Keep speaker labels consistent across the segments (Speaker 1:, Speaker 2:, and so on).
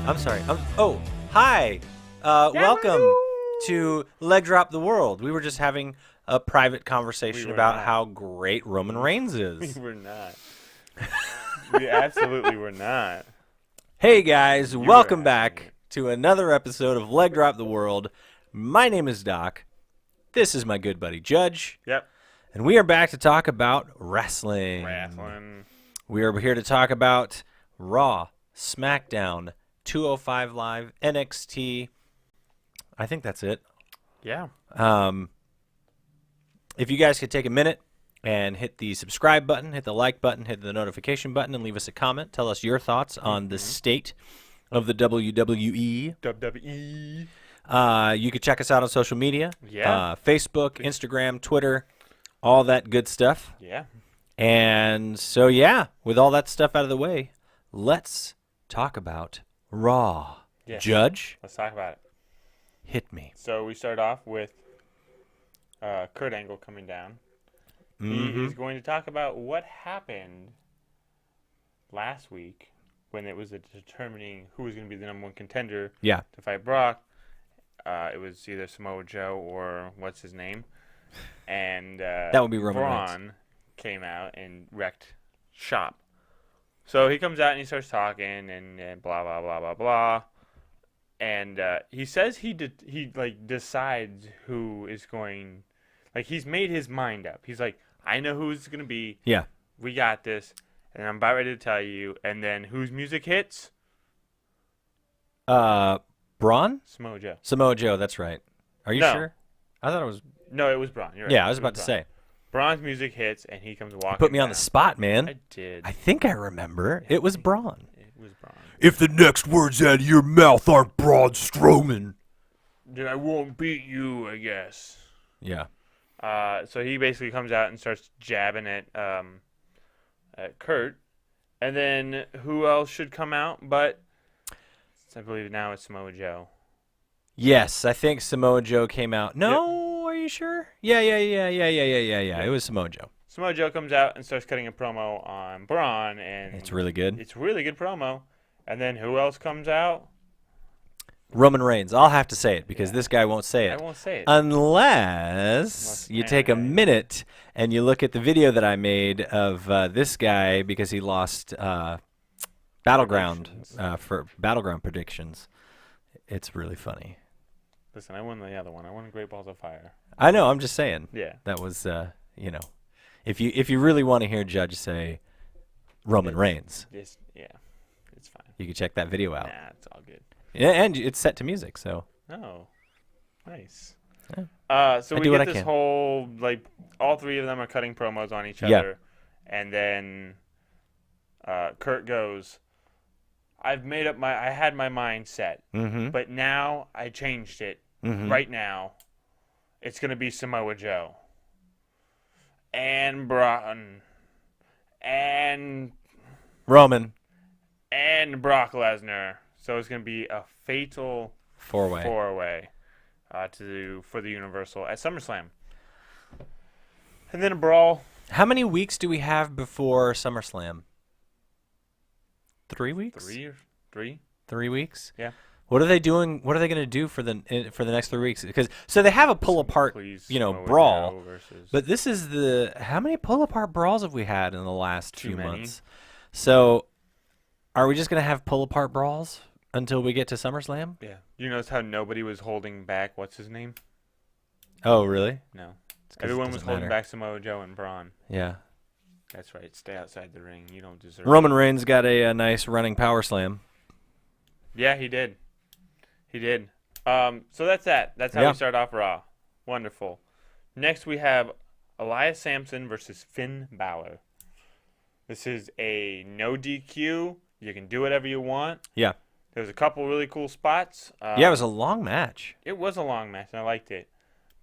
Speaker 1: I'm sorry. Oh, hi. Welcome to Leg Drop the World. We were just having a private conversation about how great Roman Reigns is.
Speaker 2: We were not. We absolutely were not.
Speaker 1: Hey guys, welcome back to another episode of Leg Drop the World. My name is Doc. This is my good buddy Judge.
Speaker 2: Yep.
Speaker 1: And we are back to talk about wrestling. We are here to talk about Raw, SmackDown, 205 Live, NXT. I think that's it.
Speaker 2: Yeah.
Speaker 1: If you guys could take a minute and hit the subscribe button, hit the like button, hit the notification button, and leave us a comment. Tell us your thoughts on the state of the WWE. You could check us out on social media.
Speaker 2: Yeah.
Speaker 1: Facebook, Instagram, Twitter, all that good stuff.
Speaker 2: Yeah.
Speaker 1: And so, yeah, with all that stuff out of the way, let's talk about Raw.
Speaker 2: Yes.
Speaker 1: Judge,
Speaker 2: Let's talk about it.
Speaker 1: hit me.
Speaker 2: So we start off with Kurt Angle coming down. He is going to talk about what happened last week when it was determining who was going to be the number one contender
Speaker 1: Yeah.
Speaker 2: to fight Brock. It was either Samoa Joe or what's his name. And
Speaker 1: That would be Roman Reigns.
Speaker 2: Braun came out and wrecked shop. So he comes out and he starts talking and blah, blah, blah, blah, blah. And he says he decides who is going. Like, he's made his mind up. He's like, I know who's going to be.
Speaker 1: Yeah.
Speaker 2: We got this. And I'm about ready to tell you. And then whose music hits?
Speaker 1: Braun?
Speaker 2: Samoa Joe.
Speaker 1: Samoa Joe, that's right. Are you
Speaker 2: No.
Speaker 1: sure? I thought it was.
Speaker 2: No, it was Braun. You're right.
Speaker 1: Yeah, I was
Speaker 2: It
Speaker 1: about to
Speaker 2: Braun.
Speaker 1: say.
Speaker 2: Braun's music hits, and he comes walking
Speaker 1: Put me on the
Speaker 2: down.
Speaker 1: spot, man.
Speaker 2: I did.
Speaker 1: I think I remember. It was Braun.
Speaker 2: It was Braun.
Speaker 1: If the next words out of your mouth aren't Braun Strowman.
Speaker 2: Then I won't beat you, I guess.
Speaker 1: Yeah.
Speaker 2: So he basically comes out and starts jabbing at Kurt. And then who else should come out but, I believe now it's Samoa Joe.
Speaker 1: Yes, I think Samoa Joe came out. No, are you sure? Yeah. It was Samoa Joe.
Speaker 2: Samoa Joe comes out and starts cutting a promo on Braun, and
Speaker 1: It's really good.
Speaker 2: It's a really good promo. And then who else comes out?
Speaker 1: Roman Reigns. I'll have to say it because this guy won't say it.
Speaker 2: I won't say it.
Speaker 1: Unless you take a minute and you look at the video that I made of this guy because he lost Battleground for Battleground predictions. It's really funny.
Speaker 2: Listen, I won the other one. I won Great Balls of Fire.
Speaker 1: I know. I'm just saying.
Speaker 2: Yeah.
Speaker 1: That was, if you really want to hear Judge say Roman Reigns,
Speaker 2: It's fine.
Speaker 1: you can check that video out.
Speaker 2: Nah, it's all good.
Speaker 1: Yeah, and it's set to music, so.
Speaker 2: Oh, nice.
Speaker 1: Yeah.
Speaker 2: So
Speaker 1: I
Speaker 2: we
Speaker 1: do what
Speaker 2: get
Speaker 1: I
Speaker 2: this
Speaker 1: can.
Speaker 2: whole, all three of them are cutting promos on each
Speaker 1: Yeah.
Speaker 2: other. And then Kurt goes, I had my mind set, but now I changed it. Right now, it's going to be Samoa Joe. And Braun. And
Speaker 1: Roman.
Speaker 2: and Brock Lesnar. So it's going to be a fatal
Speaker 1: Four-way.
Speaker 2: for the Universal at SummerSlam. And then a brawl.
Speaker 1: How many weeks do we have before SummerSlam? 3 weeks?
Speaker 2: Three?
Speaker 1: 3 weeks?
Speaker 2: Yeah.
Speaker 1: What are they doing? What are they going to do for the next 3 weeks? Because they have a pull apart,
Speaker 2: Please,
Speaker 1: brawl.
Speaker 2: Joe versus
Speaker 1: But this is how many pull apart brawls have we had in the last
Speaker 2: Too
Speaker 1: few
Speaker 2: many.
Speaker 1: months? So, are we just going to have pull apart brawls until we get to SummerSlam?
Speaker 2: Yeah. You notice how nobody was holding back, what's his name?
Speaker 1: Oh, really?
Speaker 2: No.
Speaker 1: It's 'cause it
Speaker 2: Everyone was
Speaker 1: doesn't
Speaker 2: holding
Speaker 1: matter.
Speaker 2: back Samoa Joe and Braun.
Speaker 1: Yeah.
Speaker 2: That's right. Stay outside the ring. You don't deserve
Speaker 1: Roman
Speaker 2: it.
Speaker 1: Reigns got a nice running power slam.
Speaker 2: Yeah, he did. He did. So that's that. That's how we start off Raw. Wonderful. Next we have Elias Sampson versus Finn Balor. This is a no DQ. You can do whatever you want.
Speaker 1: Yeah.
Speaker 2: There was a couple really cool spots.
Speaker 1: Yeah, it was a long match.
Speaker 2: It was a long match, and I liked it.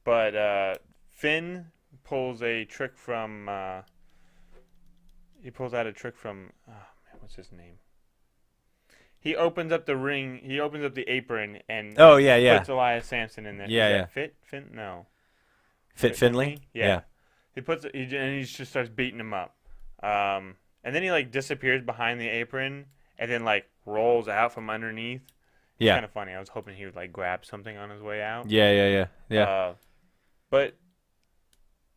Speaker 2: But Finn pulls a trick from. He pulls out a trick from. Oh man, what's his name? He opens up the ring. He opens up the apron and.
Speaker 1: Oh yeah.
Speaker 2: Puts Elias Sampson in there.
Speaker 1: Yeah.
Speaker 2: Finn? No.
Speaker 1: Fit Finley?
Speaker 2: Yeah. He puts and he just starts beating him up. And then he disappears behind the apron, and then like rolls out from underneath.
Speaker 1: Yeah.
Speaker 2: Kind of funny. I was hoping he would like grab something on his way out.
Speaker 1: Yeah.
Speaker 2: But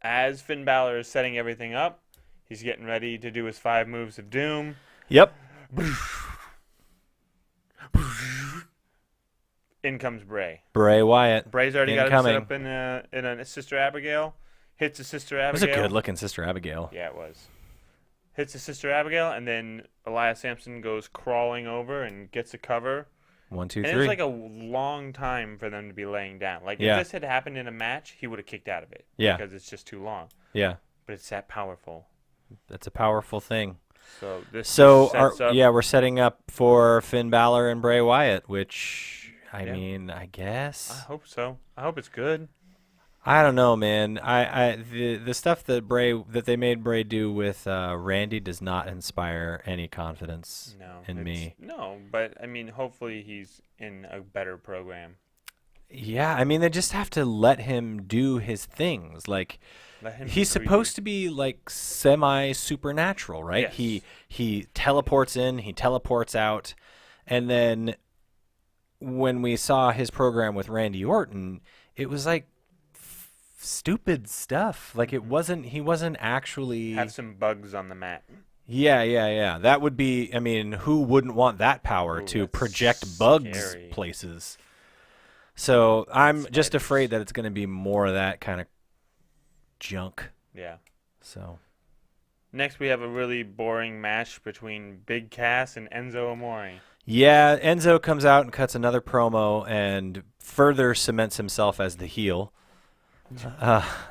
Speaker 2: as Finn Balor is setting everything up, he's getting ready to do his 5 moves of doom.
Speaker 1: Yep.
Speaker 2: In comes Bray.
Speaker 1: Bray Wyatt.
Speaker 2: Bray's already got
Speaker 1: Incoming.
Speaker 2: it set up in a Sister Abigail. Hits a Sister
Speaker 1: It was
Speaker 2: Abigail.
Speaker 1: a good-looking Sister Abigail.
Speaker 2: Yeah, it was. Hits a Sister Abigail, and then Elias Sampson goes crawling over and gets a cover.
Speaker 1: 1, 2,
Speaker 2: And
Speaker 1: 3.
Speaker 2: it was like a long time for them to be laying down. Like,
Speaker 1: Yeah.
Speaker 2: if this had happened in a match, he would have kicked out of it.
Speaker 1: Yeah.
Speaker 2: Because it's just too long.
Speaker 1: Yeah.
Speaker 2: But it's that powerful.
Speaker 1: That's a powerful thing.
Speaker 2: So this
Speaker 1: So,
Speaker 2: sets up.
Speaker 1: we're setting up for Finn Balor and Bray Wyatt, which, I mean, I
Speaker 2: I
Speaker 1: guess.
Speaker 2: hope so. I hope it's good.
Speaker 1: I don't know, man. The stuff that they made Bray do with Randy does not inspire any confidence in me.
Speaker 2: No, but I mean, hopefully he's in a better program.
Speaker 1: Yeah, I mean, they just have to let him do his things. Like,
Speaker 2: Let him
Speaker 1: he's supposed to be like semi-supernatural, right?
Speaker 2: Yes.
Speaker 1: He teleports in, he teleports out, and then when we saw his program with Randy Orton, it was like stupid stuff. Like he wasn't actually
Speaker 2: have some bugs on the mat.
Speaker 1: Yeah. That would be, I mean, who wouldn't want that power to
Speaker 2: that's
Speaker 1: project bugs
Speaker 2: scary.
Speaker 1: places? So I'm just afraid that it's going to be more of that kind of junk.
Speaker 2: Yeah.
Speaker 1: So
Speaker 2: Next, we have a really boring match between Big Cass and Enzo Amore.
Speaker 1: yeah, Enzo comes out and cuts another promo and further cements himself as the heel.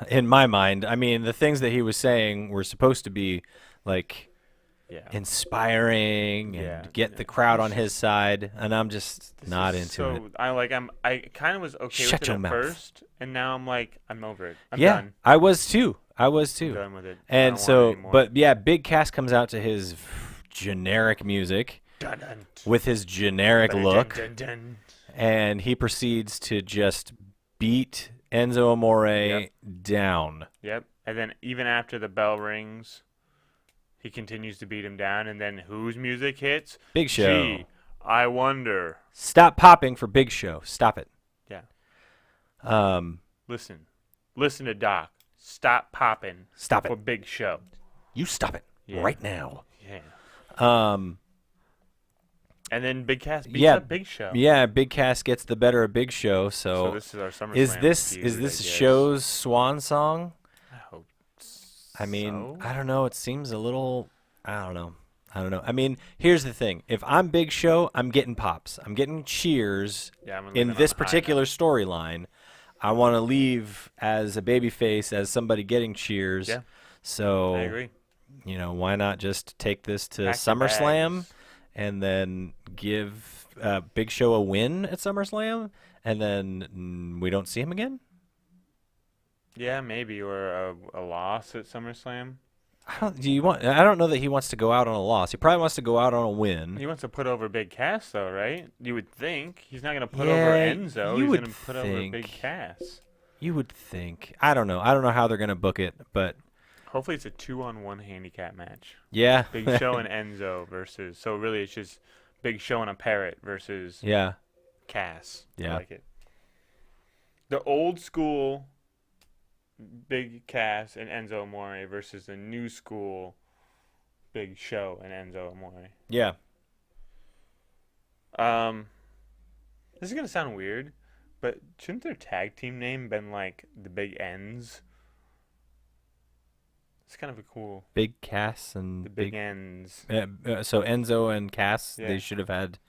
Speaker 1: In my mind, I mean, the things that he was saying were supposed to be like inspiring and get the crowd on his side, and I'm just not into it.
Speaker 2: I kind of was okay
Speaker 1: Shut
Speaker 2: with it
Speaker 1: your
Speaker 2: at
Speaker 1: mouth.
Speaker 2: first, and now I'm like, I'm over it. I'm
Speaker 1: Yeah,
Speaker 2: done.
Speaker 1: I was too.
Speaker 2: I'm done with it. I
Speaker 1: And
Speaker 2: don't want it
Speaker 1: so,
Speaker 2: anymore.
Speaker 1: but yeah, Big Cass comes out to his generic music
Speaker 2: Dun, dun,
Speaker 1: with his generic
Speaker 2: dun,
Speaker 1: look,
Speaker 2: dun, dun, dun.
Speaker 1: and he proceeds to just beat Enzo Amore down.
Speaker 2: Yep. And then even after the bell rings, he continues to beat him down. And then whose music hits?
Speaker 1: Big Show.
Speaker 2: Gee, I wonder.
Speaker 1: Stop popping for Big Show. Stop it.
Speaker 2: Yeah. Listen to Doc. Stop popping.
Speaker 1: Stop
Speaker 2: for
Speaker 1: it.
Speaker 2: Big Show.
Speaker 1: You stop it right now.
Speaker 2: Yeah. And then Big Cass beats up Big Show.
Speaker 1: Yeah, Big Cass gets the better of Big Show. So
Speaker 2: this is our SummerSlam
Speaker 1: is this
Speaker 2: feud,
Speaker 1: is
Speaker 2: I
Speaker 1: this
Speaker 2: guess.
Speaker 1: show's swan song?
Speaker 2: I hope
Speaker 1: I mean,
Speaker 2: so.
Speaker 1: I don't know. It seems a little. I don't know. I mean, here's the thing. If I'm Big Show, I'm getting pops. I'm getting cheers
Speaker 2: I'm
Speaker 1: in
Speaker 2: leaving
Speaker 1: this
Speaker 2: on a high
Speaker 1: particular
Speaker 2: note.
Speaker 1: storyline. I want to leave as a babyface, as somebody getting cheers.
Speaker 2: Yeah.
Speaker 1: So
Speaker 2: I agree.
Speaker 1: You know, why not just take this to
Speaker 2: Pack your
Speaker 1: SummerSlam
Speaker 2: bags.
Speaker 1: and then give Big Show a win at SummerSlam, and then we don't see him again?
Speaker 2: Yeah, maybe, or a loss at SummerSlam.
Speaker 1: I don't know that he wants to go out on a loss. He probably wants to go out on a win.
Speaker 2: He wants to put over Big Cass, though, right? You would think he's not going to put
Speaker 1: Yeah,
Speaker 2: over Enzo.
Speaker 1: you
Speaker 2: He's
Speaker 1: would
Speaker 2: going to put over
Speaker 1: think.
Speaker 2: Big Cass.
Speaker 1: You would think. I don't know. I don't know how they're going to book it, but
Speaker 2: Hopefully, it's a 2-on-1 handicap match.
Speaker 1: yeah.
Speaker 2: Big Show and Enzo versus. So really, it's just Big Show and a parrot versus
Speaker 1: Yeah.
Speaker 2: Cass.
Speaker 1: Yeah.
Speaker 2: I like it. The old school Big Cass and Enzo Amore versus the new school Big Show and Enzo Amore.
Speaker 1: Yeah.
Speaker 2: This is gonna sound weird, but shouldn't their tag team name been like the Big Ends? It's kind of a cool.
Speaker 1: Big Cass and
Speaker 2: The Big Ends.
Speaker 1: so Enzo and Cass,
Speaker 2: Yeah.
Speaker 1: they should have had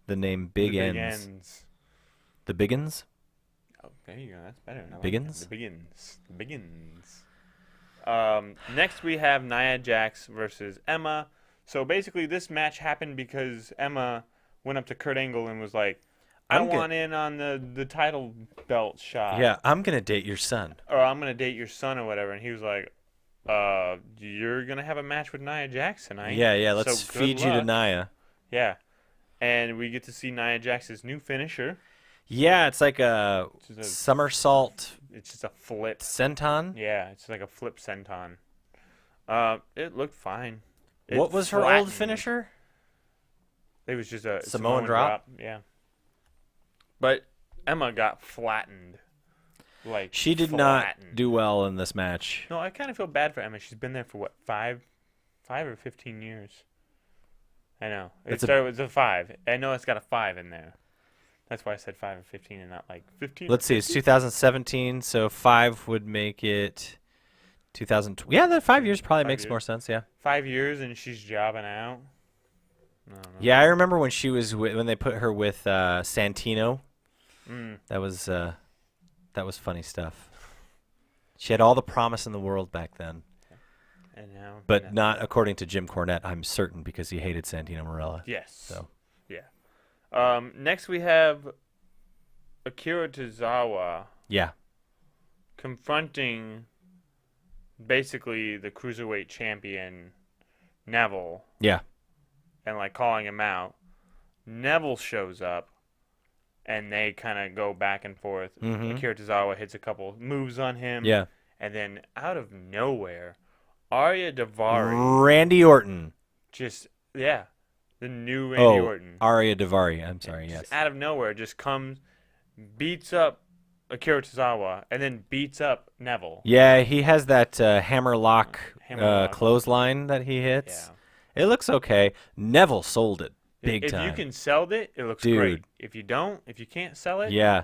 Speaker 1: the name Big
Speaker 2: The
Speaker 1: Ends.
Speaker 2: Big Ends.
Speaker 1: The Biggins?
Speaker 2: Oh, there you go. That's better. I like
Speaker 1: Biggins?
Speaker 2: that. The Biggins. The Biggins. Next, we have Nia Jax versus Emma. So basically, this match happened because Emma went up to Kurt Angle and was like, I want in on the title belt shot.
Speaker 1: Yeah, I'm going to date your son.
Speaker 2: Or I'm going to date your son or whatever. And he was like, you're going to have a match with Nia Jax tonight.
Speaker 1: Yeah, let's
Speaker 2: So good
Speaker 1: feed you to
Speaker 2: luck."
Speaker 1: Nia.
Speaker 2: Yeah. And we get to see Nia Jax's new finisher.
Speaker 1: Yeah, it's like a
Speaker 2: Which is a-
Speaker 1: somersault
Speaker 2: It's just a flip.
Speaker 1: senton.
Speaker 2: Yeah, it's like a flip senton. It looked fine. It
Speaker 1: What was her old
Speaker 2: flattened.
Speaker 1: finisher?
Speaker 2: It was just a
Speaker 1: Samoan drop?
Speaker 2: Yeah. But Emma got flattened. Like
Speaker 1: She did not do well in this match.
Speaker 2: No, I kind of feel bad for Emma. She's been there for what, 5 or 15 years. I know. It started with a 5. I know it's got a 5 in there. That's why I said 5 or 15 and not like 15.
Speaker 1: Let's see. It's 2017, so 5 would make it 2000. Yeah, that 5 years probably makes more sense. Yeah.
Speaker 2: 5 years and she's jobbing out. No.
Speaker 1: Yeah, I remember when she was when they put her with Santino. That was funny stuff. She had all the promise in the world back then.
Speaker 2: And now,
Speaker 1: but not according to Jim Cornette, I'm certain, because he hated Santino Marella.
Speaker 2: Yes.
Speaker 1: So.
Speaker 2: Yeah. Next we have Akira Tozawa.
Speaker 1: Yeah.
Speaker 2: Confronting basically the cruiserweight champion Neville.
Speaker 1: Yeah.
Speaker 2: And like calling him out. Neville shows up. And they kind of go back and forth. Akira Tozawa hits a couple moves on him.
Speaker 1: Yeah.
Speaker 2: And then out of nowhere, Arya Davari.
Speaker 1: Randy Orton.
Speaker 2: Just, yeah. The new Randy Orton.
Speaker 1: Arya Davari. I'm sorry, yes.
Speaker 2: Out of nowhere, just comes, beats up Akira Tozawa, and then beats up Neville.
Speaker 1: Yeah, he has that hammerlock clothesline that he hits. Yeah. It looks okay. Neville sold it. Big time.
Speaker 2: If you can sell it, it looks great. If you don't, if you can't sell it,
Speaker 1: yeah.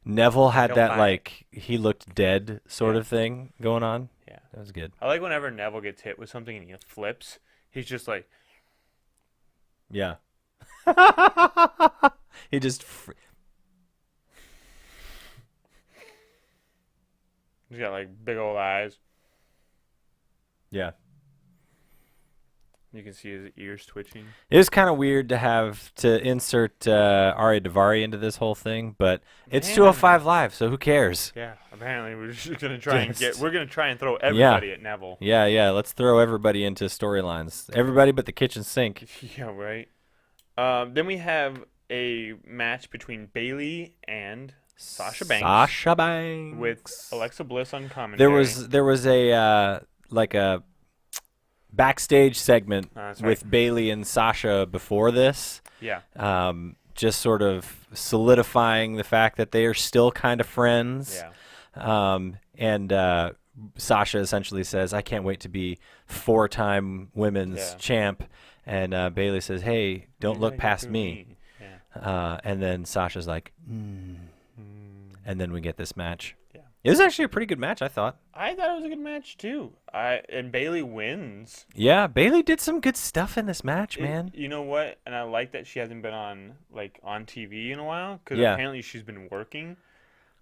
Speaker 1: Neville had that like he looked dead sort of thing going on.
Speaker 2: Yeah,
Speaker 1: that was good.
Speaker 2: I like whenever Neville gets hit with something and he flips. He's just like,
Speaker 1: yeah. He just.
Speaker 2: He's got like big old eyes.
Speaker 1: Yeah.
Speaker 2: You can see his ears twitching.
Speaker 1: It was kind of weird to have to insert Arya Davari into this whole thing, but it's 205 Live, so who cares?
Speaker 2: Yeah, apparently we're just gonna try and throw everybody at Neville.
Speaker 1: Yeah. Let's throw everybody into storylines. Everybody but the kitchen sink.
Speaker 2: Yeah, right. Then we have a match between Bayley and Sasha Banks. With Alexa Bliss on commentary.
Speaker 1: There was a like a backstage segment with Bayley and Sasha before this.
Speaker 2: Yeah.
Speaker 1: Just sort of solidifying the fact that they are still kind of friends.
Speaker 2: Yeah.
Speaker 1: And Sasha essentially says, "I can't wait to be 4-time women's champ." And Bayley says, "Hey, don't look past me." Yeah. And then Sasha's like, and then we get this match. Yeah. It was actually a pretty good match, I thought.
Speaker 2: I thought it was a good match too. And Bayley wins.
Speaker 1: Yeah, Bayley did some good stuff in this match, man.
Speaker 2: You know what? And I like that she hasn't been on TV in a while, because apparently she's been working,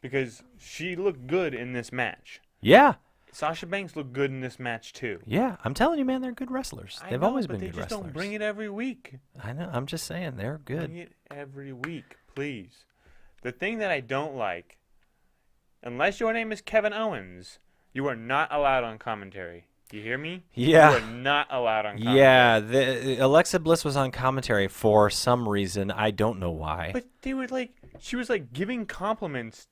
Speaker 2: because she looked good in this match.
Speaker 1: Yeah.
Speaker 2: Sasha Banks looked good in this match too.
Speaker 1: Yeah, I'm telling you, man, they're good wrestlers. They've always been good wrestlers.
Speaker 2: They just don't bring it every week.
Speaker 1: I know. I'm just saying, they're good.
Speaker 2: Bring it every week, please. The thing that I don't like, unless your name is Kevin Owens, you are not allowed on commentary. You hear me?
Speaker 1: Yeah.
Speaker 2: You are not allowed on commentary.
Speaker 1: Yeah, Alexa Bliss was on commentary for some reason. I don't know why.
Speaker 2: But they were she was giving compliments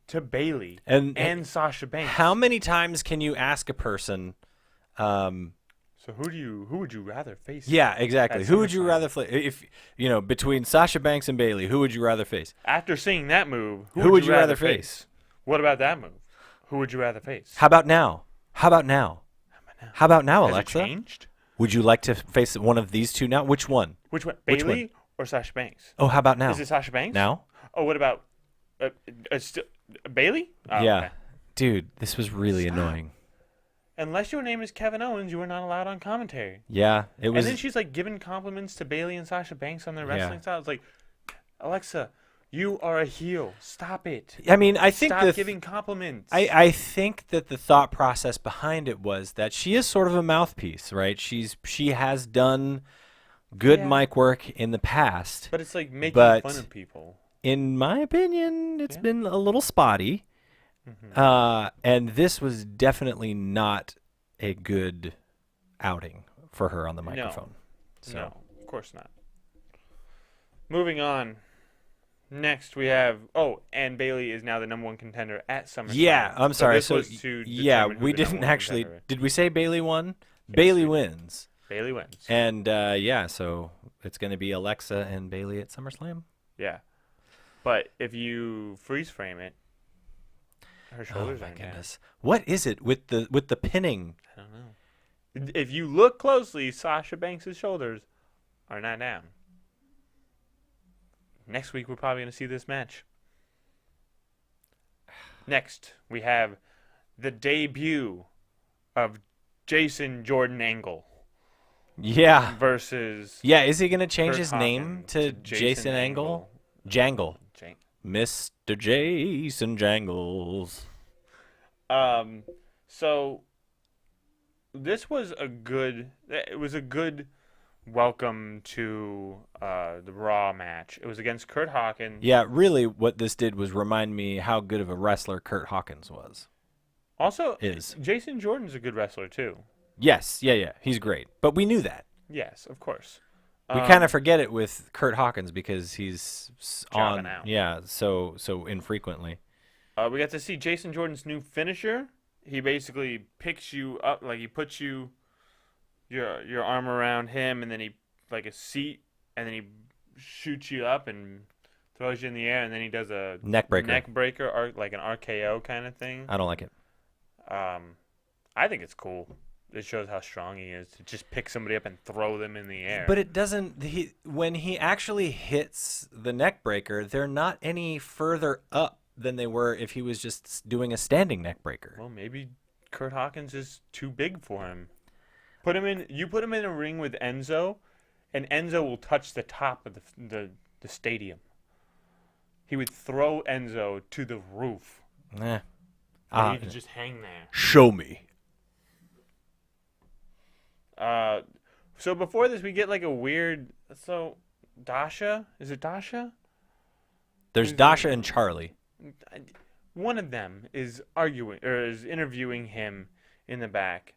Speaker 2: to Bayley and Sasha Banks.
Speaker 1: How many times can you ask a person?
Speaker 2: So who would you rather face?
Speaker 1: Yeah, exactly. Who would you rather face? If between Sasha Banks and Bayley, who would you rather face?
Speaker 2: After seeing that move,
Speaker 1: who would you rather face?
Speaker 2: What about that move? Who would you rather face?
Speaker 1: How about now? How about now, Alexa?
Speaker 2: Has it changed?
Speaker 1: Would you like to face one of these two now? Which one?
Speaker 2: Which one? Bayley or Sasha Banks?
Speaker 1: Oh, how about now?
Speaker 2: Is it Sasha Banks?
Speaker 1: Now?
Speaker 2: Oh, what about Bayley? Oh,
Speaker 1: yeah.
Speaker 2: Okay.
Speaker 1: Dude, this was really annoying.
Speaker 2: Unless your name is Kevin Owens, you are not allowed on commentary.
Speaker 1: Yeah, it was.
Speaker 2: And then she's giving compliments to Bayley and Sasha Banks on their wrestling style. It's like, Alexa, you are a heel. Stop it.
Speaker 1: I mean, I think
Speaker 2: Stop giving compliments.
Speaker 1: I think that the thought process behind it was that she is sort of a mouthpiece, right? She has done good mic work in the past.
Speaker 2: But it's making fun of people.
Speaker 1: In my opinion, it's been a little spotty. Mm-hmm. And this was definitely not a good outing for her on the microphone.
Speaker 2: No, of course not. Moving on. Next, we have and Bayley is now the #1 contender at SummerSlam.
Speaker 1: Yeah, I'm sorry.
Speaker 2: So we didn't actually.
Speaker 1: Did we say Bayley won? Yes, Bayley wins.
Speaker 2: Bailey wins.
Speaker 1: And so it's going to be Alexa and Bailey at SummerSlam.
Speaker 2: Yeah. But if you freeze frame it, her shoulders
Speaker 1: Oh my
Speaker 2: aren't
Speaker 1: goodness! What is it with the pinning?
Speaker 2: down. I don't know. If you look closely, Sasha Banks' shoulders are not down. Next week, we're probably going to see this match. Next, we have the debut of Jason Jordan Angle
Speaker 1: Yeah.
Speaker 2: versus
Speaker 1: Yeah, is he going to change
Speaker 2: Kurt
Speaker 1: his name
Speaker 2: Hawkins
Speaker 1: to Jason Angle? Jangle. Mr. Jason Jangles.
Speaker 2: So this was a good welcome to the Raw match. It was against Kurt Hawkins.
Speaker 1: Yeah, really what this did was remind me how good of a wrestler Kurt Hawkins was.
Speaker 2: Also,
Speaker 1: Is.
Speaker 2: Jason Jordan's a good wrestler too.
Speaker 1: Yes, yeah. He's great. But we knew that.
Speaker 2: Yes, of course.
Speaker 1: We kind of forget it with Kurt Hawkins because he's
Speaker 2: Jobbing
Speaker 1: on
Speaker 2: out.
Speaker 1: Yeah, so infrequently.
Speaker 2: We got to see Jason Jordan's new finisher. He basically picks you up, like he puts your arm around him, and then he like a seat, and then he shoots you up and throws you in the air, and then he does a
Speaker 1: Neck breaker.
Speaker 2: or like an RKO kind of thing.
Speaker 1: I don't like it.
Speaker 2: I think it's cool. It shows how strong he is to just pick somebody up and throw them in the air.
Speaker 1: But it doesn't. When he actually hits the neck breaker, they're not any further up than they were if he was just doing a standing neck breaker.
Speaker 2: Well, maybe Kurt Hawkins is too big for him. You put him in a ring with Enzo, and Enzo will touch the top of the stadium. He would throw Enzo to the roof.
Speaker 1: Eh.
Speaker 2: And he could just hang there.
Speaker 1: Show me.
Speaker 2: So before this, we get like a weird. So, Dasha? Is it Dasha?
Speaker 1: There's Dasha and Charlie.
Speaker 2: One of them is interviewing him in the back,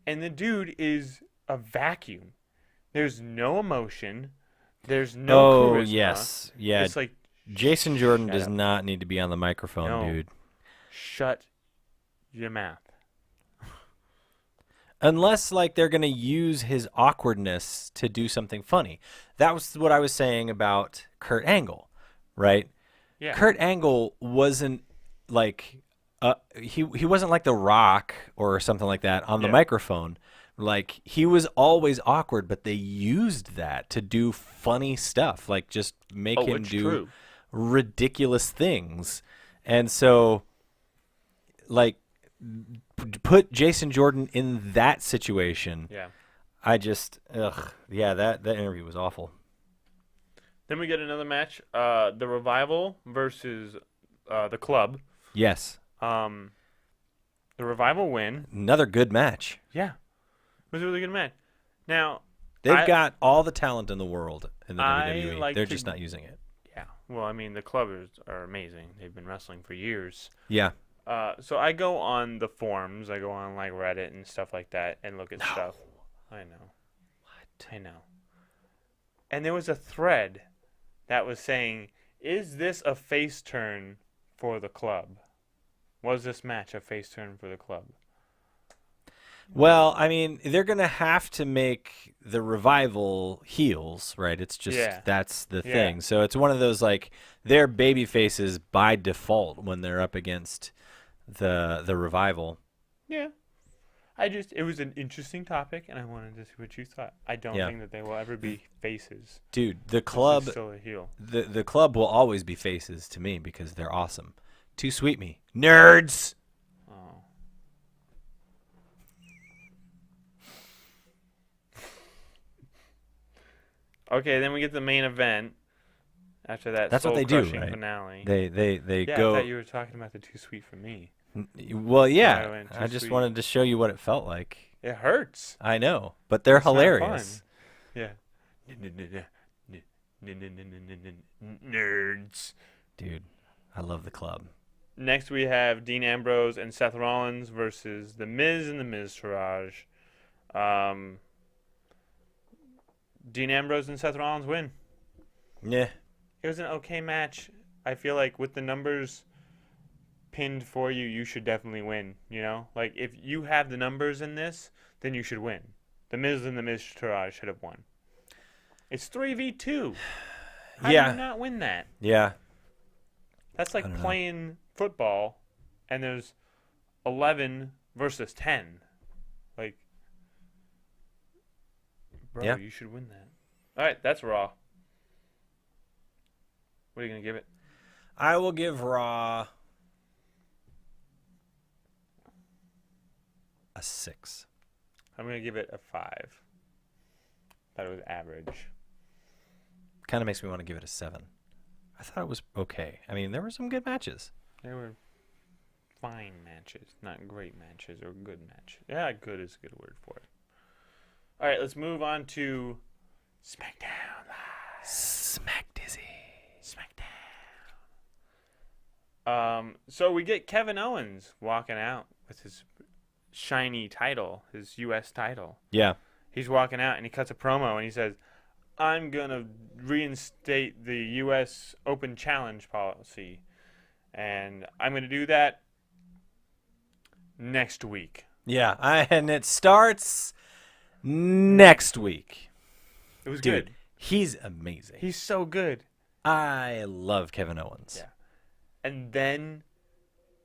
Speaker 2: and the dude is a vacuum. There's no emotion. There's no charisma.
Speaker 1: Yes, yeah.
Speaker 2: It's like
Speaker 1: Jason Jordan
Speaker 2: shut
Speaker 1: does
Speaker 2: up.
Speaker 1: not need to be on the microphone,
Speaker 2: No.
Speaker 1: dude.
Speaker 2: Shut your mouth.
Speaker 1: Unless like they're gonna use his awkwardness to do something funny. That was what I was saying about Kurt Angle, right?
Speaker 2: Yeah.
Speaker 1: Kurt Angle wasn't like he wasn't like The Rock or something like that on the
Speaker 2: Yeah.
Speaker 1: microphone. Like he was always awkward, but they used that to do funny stuff, like just make him
Speaker 2: it's
Speaker 1: do
Speaker 2: true.
Speaker 1: ridiculous things. And so like put Jason Jordan in that situation.
Speaker 2: Yeah.
Speaker 1: That interview was awful.
Speaker 2: Then we get another match. The Revival versus the Club.
Speaker 1: Yes.
Speaker 2: The Revival win.
Speaker 1: Another good match.
Speaker 2: Yeah. It was a really good match. Now,
Speaker 1: They've got all the talent in the world in the WWE.
Speaker 2: like
Speaker 1: They're
Speaker 2: to-
Speaker 1: just not using it.
Speaker 2: yeah. Well, I mean, the Club are amazing. They've been wrestling for years.
Speaker 1: Yeah.
Speaker 2: So I go on the forums. I go on like Reddit and stuff like that and look at stuff. I know. What? I know. And there was a thread that was saying, "Is this a face turn for the Club? Was this match a face turn for the Club?"
Speaker 1: Well, I mean, they're going to have to make the Revival heels, right? It's just that's the thing. So it's one of those like they're baby faces by default when they're up against the Revival.
Speaker 2: Yeah. It was an interesting topic, and I wanted to see what you thought. I don't think that they will ever be faces.
Speaker 1: Dude, the Club
Speaker 2: This is still a heel.
Speaker 1: the Club will always be faces to me because they're awesome. Too sweet me. Nerds.
Speaker 2: Oh. Okay, then we get the main event. After that,
Speaker 1: That's what they do,
Speaker 2: soul-crushing
Speaker 1: right?
Speaker 2: finale.
Speaker 1: They
Speaker 2: Yeah,
Speaker 1: go.
Speaker 2: I thought you were talking about the Too Sweet for Me.
Speaker 1: Well, yeah.
Speaker 2: I went too
Speaker 1: I just
Speaker 2: sweet.
Speaker 1: wanted to show you what it felt like.
Speaker 2: It hurts.
Speaker 1: I know, but they're
Speaker 2: It's not
Speaker 1: hilarious.
Speaker 2: Yeah. Nerds.
Speaker 1: Dude, I love the Club.
Speaker 2: Next, we have Dean Ambrose and Seth Rollins versus The Miz and The Miztourage. Dean Ambrose and Seth Rollins win.
Speaker 1: Yeah.
Speaker 2: It was an okay match. I feel like with the numbers pinned for you, you should definitely win. You know, like if you have the numbers in this, then you should win. The Miz and the Miz Taraj should have won. It's 3v2. How do
Speaker 1: Yeah.
Speaker 2: you not win that?
Speaker 1: Yeah.
Speaker 2: That's like
Speaker 1: don't know.
Speaker 2: playing football and there's 11 versus 10. Like, bro,
Speaker 1: Yeah.
Speaker 2: you should win that. All right, that's Raw. What are you going to give it?
Speaker 1: I will give Raw a 6.
Speaker 2: I'm going to give it a 5. Thought it was average.
Speaker 1: Kind of makes me want to give it a 7. I thought it was okay. I mean, there were some good matches.
Speaker 2: They were fine matches, not great matches or good matches. Yeah, good is a good word for it. All right, let's move on to SmackDown Live.
Speaker 1: Smack Dizzy.
Speaker 2: SmackDown. So we get Kevin Owens walking out with his shiny title, his U.S. title.
Speaker 1: Yeah.
Speaker 2: He's walking out and he cuts a promo and he says, I'm going to reinstate the U.S. Open Challenge policy. And I'm going to do that next week.
Speaker 1: Yeah. And it starts next week.
Speaker 2: It was
Speaker 1: Dude,
Speaker 2: good.
Speaker 1: he's amazing.
Speaker 2: He's so good.
Speaker 1: I love Kevin Owens.
Speaker 2: Yeah. And then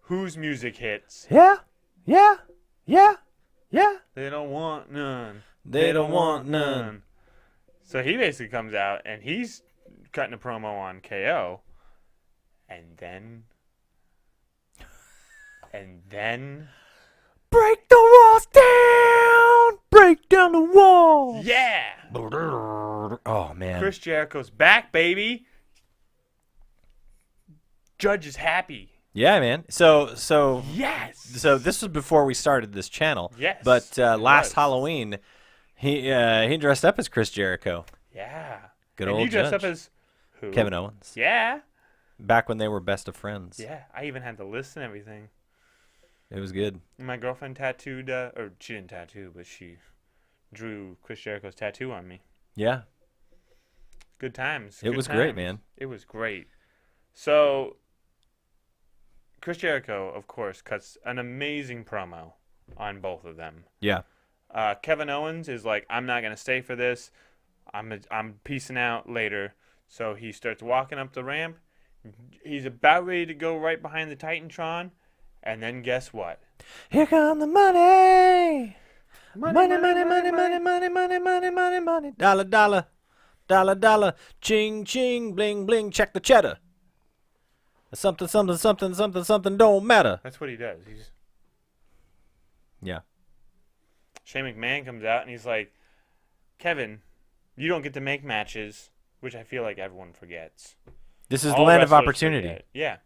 Speaker 2: whose music hits?
Speaker 1: Yeah. Yeah. Yeah. Yeah.
Speaker 2: They don't want none.
Speaker 1: They don't want none.
Speaker 2: So he basically comes out and he's cutting a promo on KO. And then
Speaker 1: Break the walls down. Break down the walls.
Speaker 2: yeah.
Speaker 1: Oh, man.
Speaker 2: Chris Jericho's back, baby. Judge is happy.
Speaker 1: Yeah, man. So
Speaker 2: Yes.
Speaker 1: this was before we started this channel.
Speaker 2: Yes,
Speaker 1: But
Speaker 2: it
Speaker 1: last
Speaker 2: was.
Speaker 1: Halloween, he dressed up as Chris Jericho.
Speaker 2: Yeah.
Speaker 1: Good
Speaker 2: and
Speaker 1: old
Speaker 2: you dressed
Speaker 1: Judge.
Speaker 2: up as who?
Speaker 1: Kevin Owens.
Speaker 2: Yeah.
Speaker 1: Back when they were best of friends.
Speaker 2: Yeah. I even had the list and everything.
Speaker 1: It was good.
Speaker 2: My girlfriend tattooed, or she didn't tattoo, but she drew Chris Jericho's tattoo on me.
Speaker 1: Yeah.
Speaker 2: Good times.
Speaker 1: It
Speaker 2: Good
Speaker 1: was great,
Speaker 2: times.
Speaker 1: man.
Speaker 2: It was great. So, Chris Jericho, of course, cuts an amazing promo on both of them.
Speaker 1: Yeah.
Speaker 2: Kevin Owens is like, I'm not gonna stay for this. I'm peacing out later. So he starts walking up the ramp. He's about ready to go right behind the Titantron, and then guess what?
Speaker 1: Here come the money. Money, money, money, money, money, money, money, money, money. Dollar, dollar. Dollar, dollar. Ching, ching, bling, bling. Check the cheddar. Something, something, something, something, something don't matter.
Speaker 2: That's what he does.
Speaker 1: Yeah.
Speaker 2: Shane McMahon comes out and he's like, Kevin, you don't get to make matches, which I feel like everyone forgets.
Speaker 1: This is the
Speaker 2: All
Speaker 1: land of
Speaker 2: wrestlers
Speaker 1: opportunity.
Speaker 2: forget. Yeah.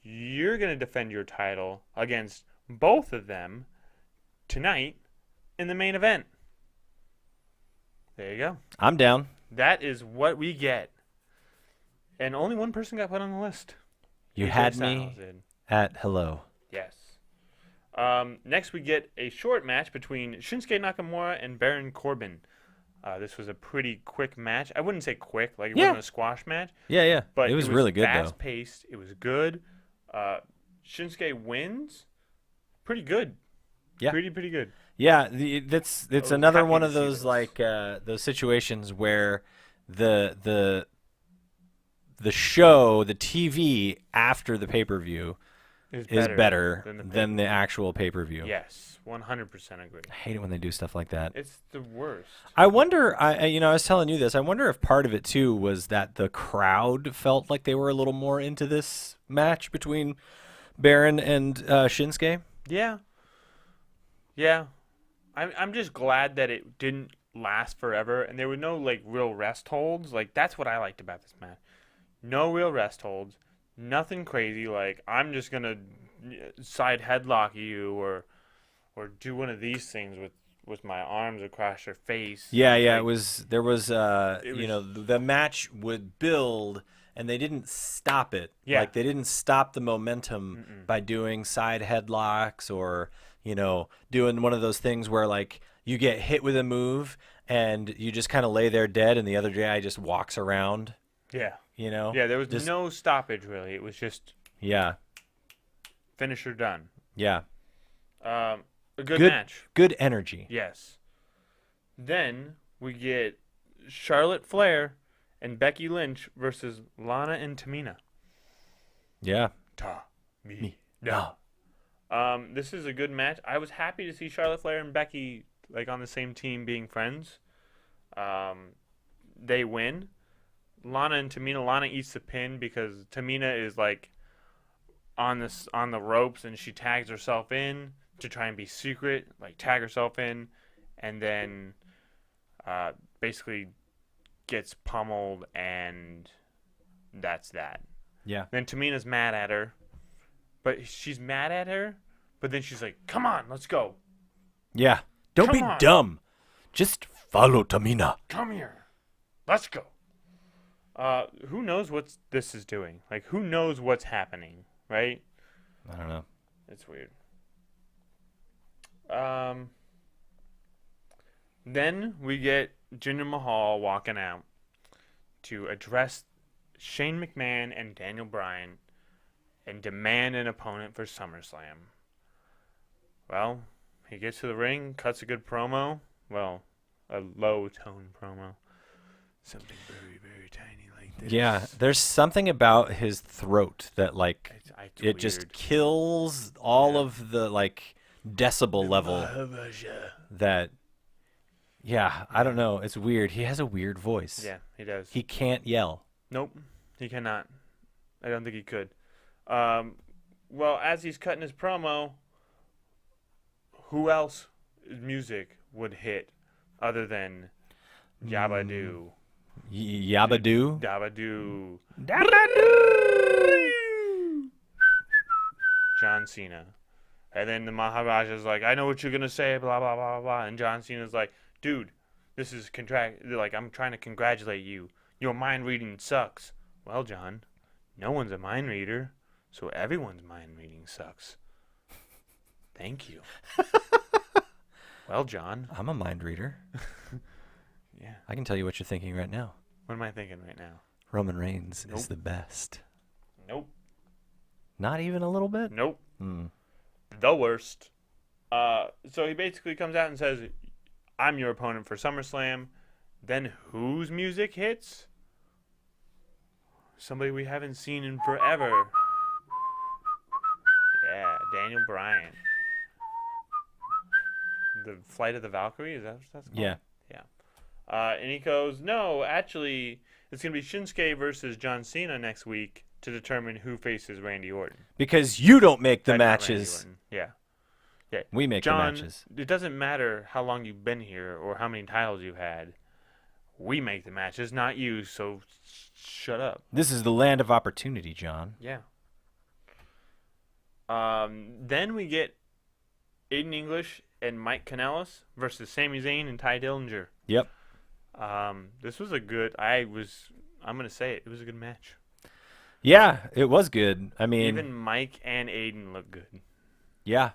Speaker 2: You're going to defend your title against both of them tonight in the main event. There you go.
Speaker 1: I'm down.
Speaker 2: That is what we get. And only one person got put on the list.
Speaker 1: You
Speaker 2: AJ
Speaker 1: had
Speaker 2: Styles
Speaker 1: me
Speaker 2: did.
Speaker 1: at hello.
Speaker 2: Yes. Next, we get a short match between Shinsuke Nakamura and Baron Corbin. This was a pretty quick match. I wouldn't say quick, like it
Speaker 1: Yeah.
Speaker 2: wasn't a squash match,
Speaker 1: Yeah, yeah.
Speaker 2: but
Speaker 1: it was really good, though.
Speaker 2: fast-paced. It was good. Shinsuke wins. Pretty good.
Speaker 1: Yeah.
Speaker 2: Pretty good.
Speaker 1: Yeah, it's
Speaker 2: I was
Speaker 1: another
Speaker 2: happy
Speaker 1: one
Speaker 2: to
Speaker 1: of
Speaker 2: see
Speaker 1: those
Speaker 2: this.
Speaker 1: like those situations where the show, the TV after the pay-per-view is better than the actual pay-per-view.
Speaker 2: Yes, 100% agree.
Speaker 1: I hate it when they do stuff like that.
Speaker 2: It's the worst.
Speaker 1: I wonder, I was telling you this, I wonder if part of it too was that the crowd felt like they were a little more into this match between Baron and Shinsuke.
Speaker 2: Yeah. Yeah. I'm just glad that it didn't last forever and there were no like real rest holds. Like that's what I liked about this match. No real rest holds. Nothing crazy like I'm just going to side headlock you or do one of these things with my arms across your face.
Speaker 1: Yeah, yeah,
Speaker 2: Like,
Speaker 1: there was
Speaker 2: was-
Speaker 1: the match would build and they didn't stop it.
Speaker 2: Yeah.
Speaker 1: Like they didn't stop the momentum by doing side headlocks or, doing one of those things where like you get hit with a move and you just kind of lay there dead and the other guy just walks around,
Speaker 2: Yeah.
Speaker 1: Yeah,
Speaker 2: Yeah, there was
Speaker 1: just,
Speaker 2: no stoppage really. It was just
Speaker 1: Yeah.
Speaker 2: finisher done.
Speaker 1: Yeah.
Speaker 2: A good match.
Speaker 1: Good energy.
Speaker 2: Yes. Then we get Charlotte Flair and Becky Lynch versus Lana and Tamina.
Speaker 1: Yeah.
Speaker 2: No. This is a good match. I was happy to see Charlotte Flair and Becky like on the same team being friends. They win. Lana and Tamina. Lana eats the pin because Tamina is like on the ropes and she tags herself in to try and be secret, like tag herself in, and then basically gets pummeled, and that's that.
Speaker 1: Yeah.
Speaker 2: Then Tamina's mad at her, but she's mad at her, but then she's like, "Come on, let's go.
Speaker 1: Yeah. Don't
Speaker 2: Come
Speaker 1: be
Speaker 2: on.
Speaker 1: dumb. Just follow Tamina.
Speaker 2: Come here, let's go." Who knows what this is doing? Like, who knows what's happening, right?
Speaker 1: I don't know.
Speaker 2: It's weird. Then we get Jinder Mahal walking out to address Shane McMahon and Daniel Bryan and demand an opponent for SummerSlam. Well, he gets to the ring, cuts a good promo. Well, a low-tone promo. Something very, very tiny like this.
Speaker 1: Yeah, there's something about his throat that like
Speaker 2: It's
Speaker 1: it just
Speaker 2: weird.
Speaker 1: kills all of the like decibel level that I don't know, it's weird. He has a weird voice.
Speaker 2: Yeah, he does.
Speaker 1: He can't yell.
Speaker 2: Nope, he cannot. I don't think he could. Well, as he's cutting his promo, who else music would hit other than Yabba-Doo?
Speaker 1: Yabba-Doo?
Speaker 2: Dabba-Doo. John Cena. And then the Maharaja's like, "I know what you're going to say, blah, blah, blah, blah." And John Cena's like, "Dude, this is like, I'm trying to congratulate you. Your mind reading sucks." Well, John, no one's a mind reader, so everyone's mind reading sucks. Thank you. Well, John.
Speaker 1: I'm a mind reader.
Speaker 2: Yeah.
Speaker 1: I can tell you what you're thinking right now.
Speaker 2: What am I thinking right now?
Speaker 1: Roman Reigns
Speaker 2: Nope.
Speaker 1: is the best.
Speaker 2: Nope.
Speaker 1: Not even a little bit?
Speaker 2: Nope.
Speaker 1: Hmm.
Speaker 2: The worst. So he basically comes out and says, "I'm your opponent for SummerSlam." Then whose music hits? Somebody we haven't seen in forever. Yeah, Daniel Bryan. The Flight of the Valkyrie, is that what that's called?
Speaker 1: Yeah.
Speaker 2: Yeah. And he goes, "No, actually, it's going to be Shinsuke versus John Cena next week to determine who faces Randy Orton."
Speaker 1: Because you don't make the
Speaker 2: Not Randy
Speaker 1: matches.
Speaker 2: Orton. Yeah. Yeah.
Speaker 1: We make
Speaker 2: John,
Speaker 1: the matches.
Speaker 2: it doesn't matter how long you've been here or how many titles you've had. We make the matches, not you, so shut up.
Speaker 1: This is the land of opportunity, John.
Speaker 2: Yeah. Then we get Aiden English and Mike Kanellis versus Sami Zayn and Ty Dillinger.
Speaker 1: Yep.
Speaker 2: This was a good, I'm going to say it, it was a good match.
Speaker 1: Yeah, it was good. I mean,
Speaker 2: Even Mike and Aiden look good.
Speaker 1: yeah.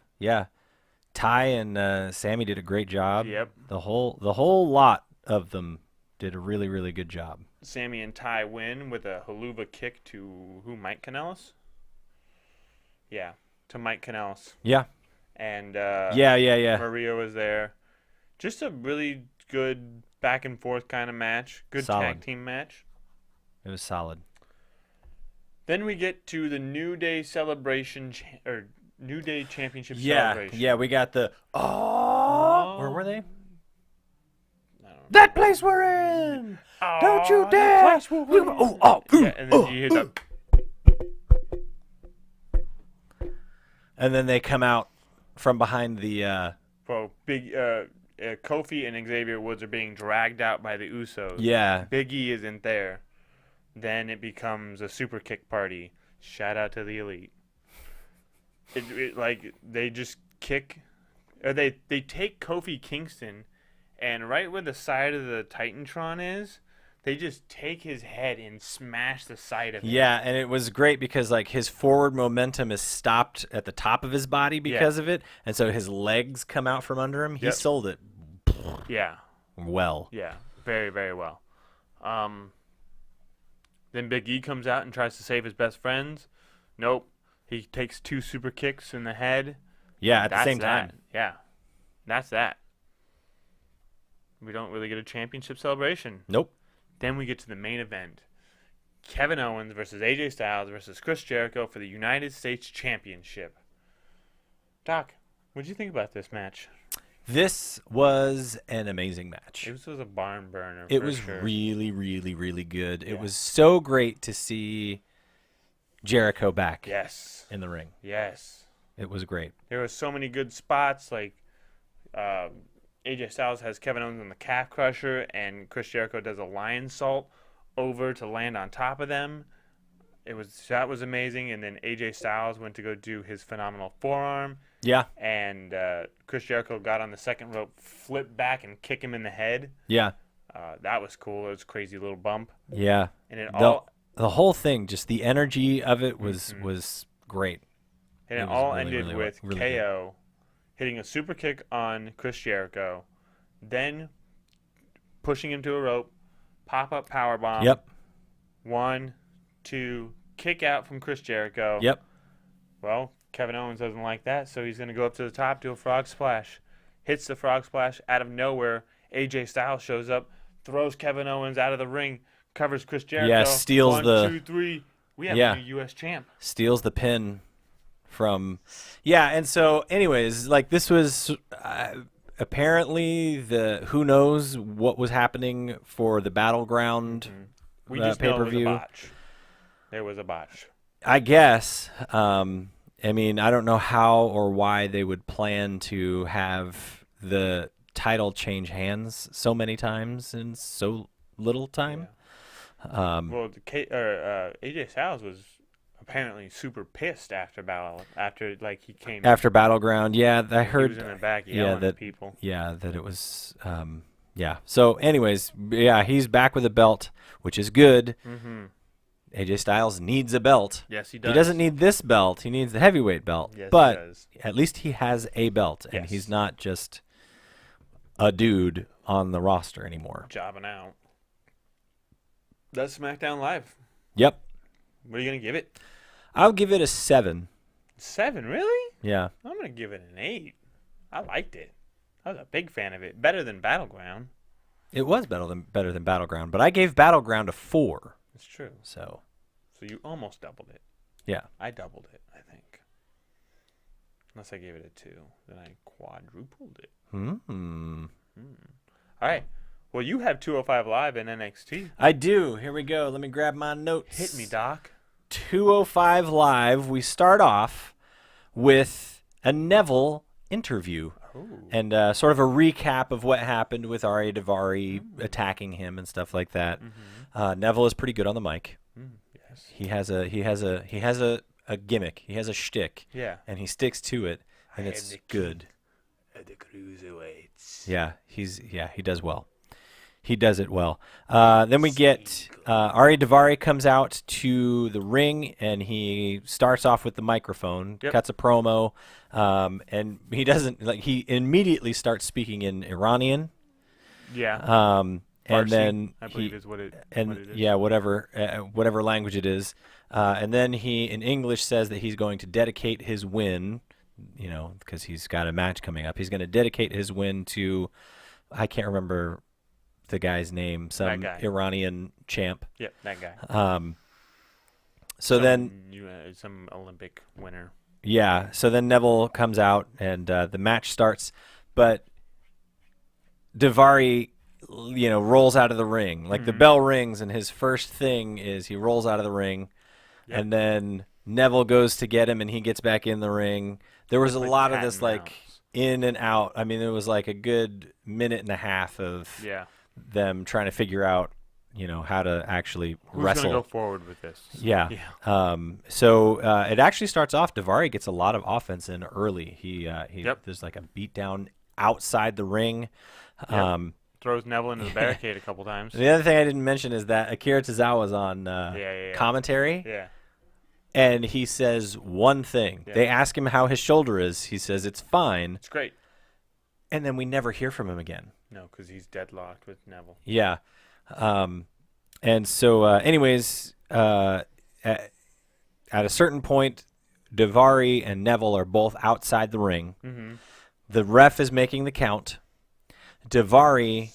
Speaker 1: Ty and Sammy did a great job.
Speaker 2: Yep.
Speaker 1: The whole lot of them did a really, really good job.
Speaker 2: Sammy and Ty win with a haluva kick to who? Mike Kanellis? Yeah, to Mike Kanellis.
Speaker 1: Yeah.
Speaker 2: And
Speaker 1: Yeah.
Speaker 2: Maria was there. Just a really good back and forth kind of match. Good
Speaker 1: Solid.
Speaker 2: tag team match.
Speaker 1: It was solid.
Speaker 2: Then we get to the New Day celebration or New Day Championship
Speaker 1: Yeah.
Speaker 2: celebration.
Speaker 1: Yeah, we got the where were they?
Speaker 2: I don't know.
Speaker 1: That place we're in. Don't you dare.
Speaker 2: Yeah, and then you hear that.
Speaker 1: And then they come out from behind the
Speaker 2: Well, Kofi and Xavier Woods are being dragged out by the Usos.
Speaker 1: yeah.
Speaker 2: Big E isn't there. Then it becomes a super kick party. Shout out to the Elite. Like they just kick, or they take Kofi Kingston, and right where the side of the Titantron is, they just take his head and smash the side of it.
Speaker 1: Yeah, and it was great because like his forward momentum is stopped at the top of his body because of it, and so his legs come out from under him. He
Speaker 2: Yep.
Speaker 1: sold it
Speaker 2: Yeah.
Speaker 1: well.
Speaker 2: Yeah. Very, very well. Then Big E comes out and tries to save his best friends. Nope. He takes 2 super kicks in the head.
Speaker 1: Yeah, at the
Speaker 2: That's
Speaker 1: same
Speaker 2: that.
Speaker 1: time.
Speaker 2: Yeah. That's that. we don't really get a championship celebration.
Speaker 1: Nope.
Speaker 2: Then we get to the main event. Kevin Owens versus AJ Styles versus Chris Jericho for the United States Championship. Doc, what did you think about this match?
Speaker 1: This was an amazing match.
Speaker 2: This was a barn burner.
Speaker 1: It was really, really, really good. It was so great to see Jericho back in the ring.
Speaker 2: Yes.
Speaker 1: It was great.
Speaker 2: There were so many good spots. Like AJ Styles has Kevin Owens on the calf crusher, and Chris Jericho does a lion salt over to land on top of them. That was amazing. And then AJ Styles went to go do his phenomenal forearm.
Speaker 1: Yeah.
Speaker 2: And Chris Jericho got on the second rope, flipped back, and kick him in the head.
Speaker 1: Yeah.
Speaker 2: That was cool. It was a crazy little bump.
Speaker 1: Yeah.
Speaker 2: And
Speaker 1: the whole thing, just the energy of it was great.
Speaker 2: And it all ended with KO hitting a super kick on Chris Jericho, then pushing him to a rope, pop-up powerbomb.
Speaker 1: Yep.
Speaker 2: 1, 2, kick out from Chris Jericho.
Speaker 1: Yep.
Speaker 2: Well, Kevin Owens doesn't like that, so he's going to go up to the top, do a frog splash. Hits the frog splash out of nowhere. AJ Styles shows up, throws Kevin Owens out of the ring, covers Chris Jericho.
Speaker 1: Yeah, steals
Speaker 2: 1,
Speaker 1: the
Speaker 2: 2, 3. We have a new U.S. champ.
Speaker 1: Steals the pin from. Yeah, and so, anyways, like this was apparently who knows what was happening for the Battleground
Speaker 2: We just know it was a botch. There was a botch.
Speaker 1: I guess. I mean, I don't know how or why they would plan to have the title change hands so many times in so little time.
Speaker 2: Yeah. Well, AJ Styles was apparently super pissed after he came
Speaker 1: after Battleground. Yeah, I heard.
Speaker 2: He was in the back yelling at people.
Speaker 1: Yeah, that it was. Yeah. So, anyways, he's back with a belt, which is good.
Speaker 2: Mm-hmm.
Speaker 1: AJ Styles needs a belt.
Speaker 2: Yes, he does.
Speaker 1: He doesn't need this belt. He needs the heavyweight belt.
Speaker 2: Yes,
Speaker 1: but
Speaker 2: he does.
Speaker 1: At least he has a belt, and he's not just a dude on the roster anymore.
Speaker 2: Jobbing out. That's SmackDown Live.
Speaker 1: Yep.
Speaker 2: What are you going to give it?
Speaker 1: I'll give it a 7.
Speaker 2: 7, really?
Speaker 1: Yeah.
Speaker 2: I'm going to give it an 8. I liked it. I was a big fan of it. Better than Battleground.
Speaker 1: It was better than Battleground, but I gave Battleground a 4.
Speaker 2: That's true.
Speaker 1: So
Speaker 2: you almost doubled it.
Speaker 1: Yeah.
Speaker 2: I doubled it, I think. Unless I gave it a 2. Then I quadrupled it. All right. Well, you have 205 Live in NXT.
Speaker 1: I do. Here we go. Let me grab my notes.
Speaker 2: Hit me, Doc.
Speaker 1: 205 Live. We start off with a Neville interview. And sort of a recap of what happened with Ari Davari attacking him and stuff like that. Neville is pretty good on the mic.
Speaker 2: Yes.
Speaker 1: He has a gimmick. He has a shtick.
Speaker 2: Yeah.
Speaker 1: And he sticks to it, and it's good.
Speaker 2: The cruiserweights.
Speaker 1: Yeah, he does well. He does it well. Then we get Ari Davari comes out to the ring, and he starts off with the microphone, cuts a promo, and he doesn't he immediately starts speaking in Iranian.
Speaker 2: Yeah.
Speaker 1: And then
Speaker 2: I believe is what it is.
Speaker 1: Yeah, whatever language it is, and then he in English says that he's going to dedicate his win, because he's got a match coming up. He's going to dedicate his win to, I can't remember the guy's name, some Iranian champ.
Speaker 2: Yep, that guy. Some Olympic winner.
Speaker 1: Yeah. So then Neville comes out and the match starts, but Davari, rolls out of the ring. Like the bell rings, and his first thing is he rolls out of the ring, and then Neville goes to get him, and he gets back in the ring. There was a lot of this in and out. I mean, there was like a good minute and a half of them trying to figure out, how to actually wrestle.
Speaker 2: Who's going to go forward with this?
Speaker 1: Yeah. So it actually starts off. Davari gets a lot of offense in early. There's like a beatdown outside the ring.
Speaker 2: Throws Neville into the barricade a couple times.
Speaker 1: The other thing I didn't mention is that Akira Tozawa's on commentary.
Speaker 2: Yeah.
Speaker 1: And he says one thing. Yeah. They ask him how his shoulder is. He says it's fine.
Speaker 2: It's great.
Speaker 1: And then we never hear from him again.
Speaker 2: No, because he's deadlocked with Neville.
Speaker 1: Yeah. And so, anyways, at a certain point, Davari and Neville are both outside the ring. The ref is making the count. Davari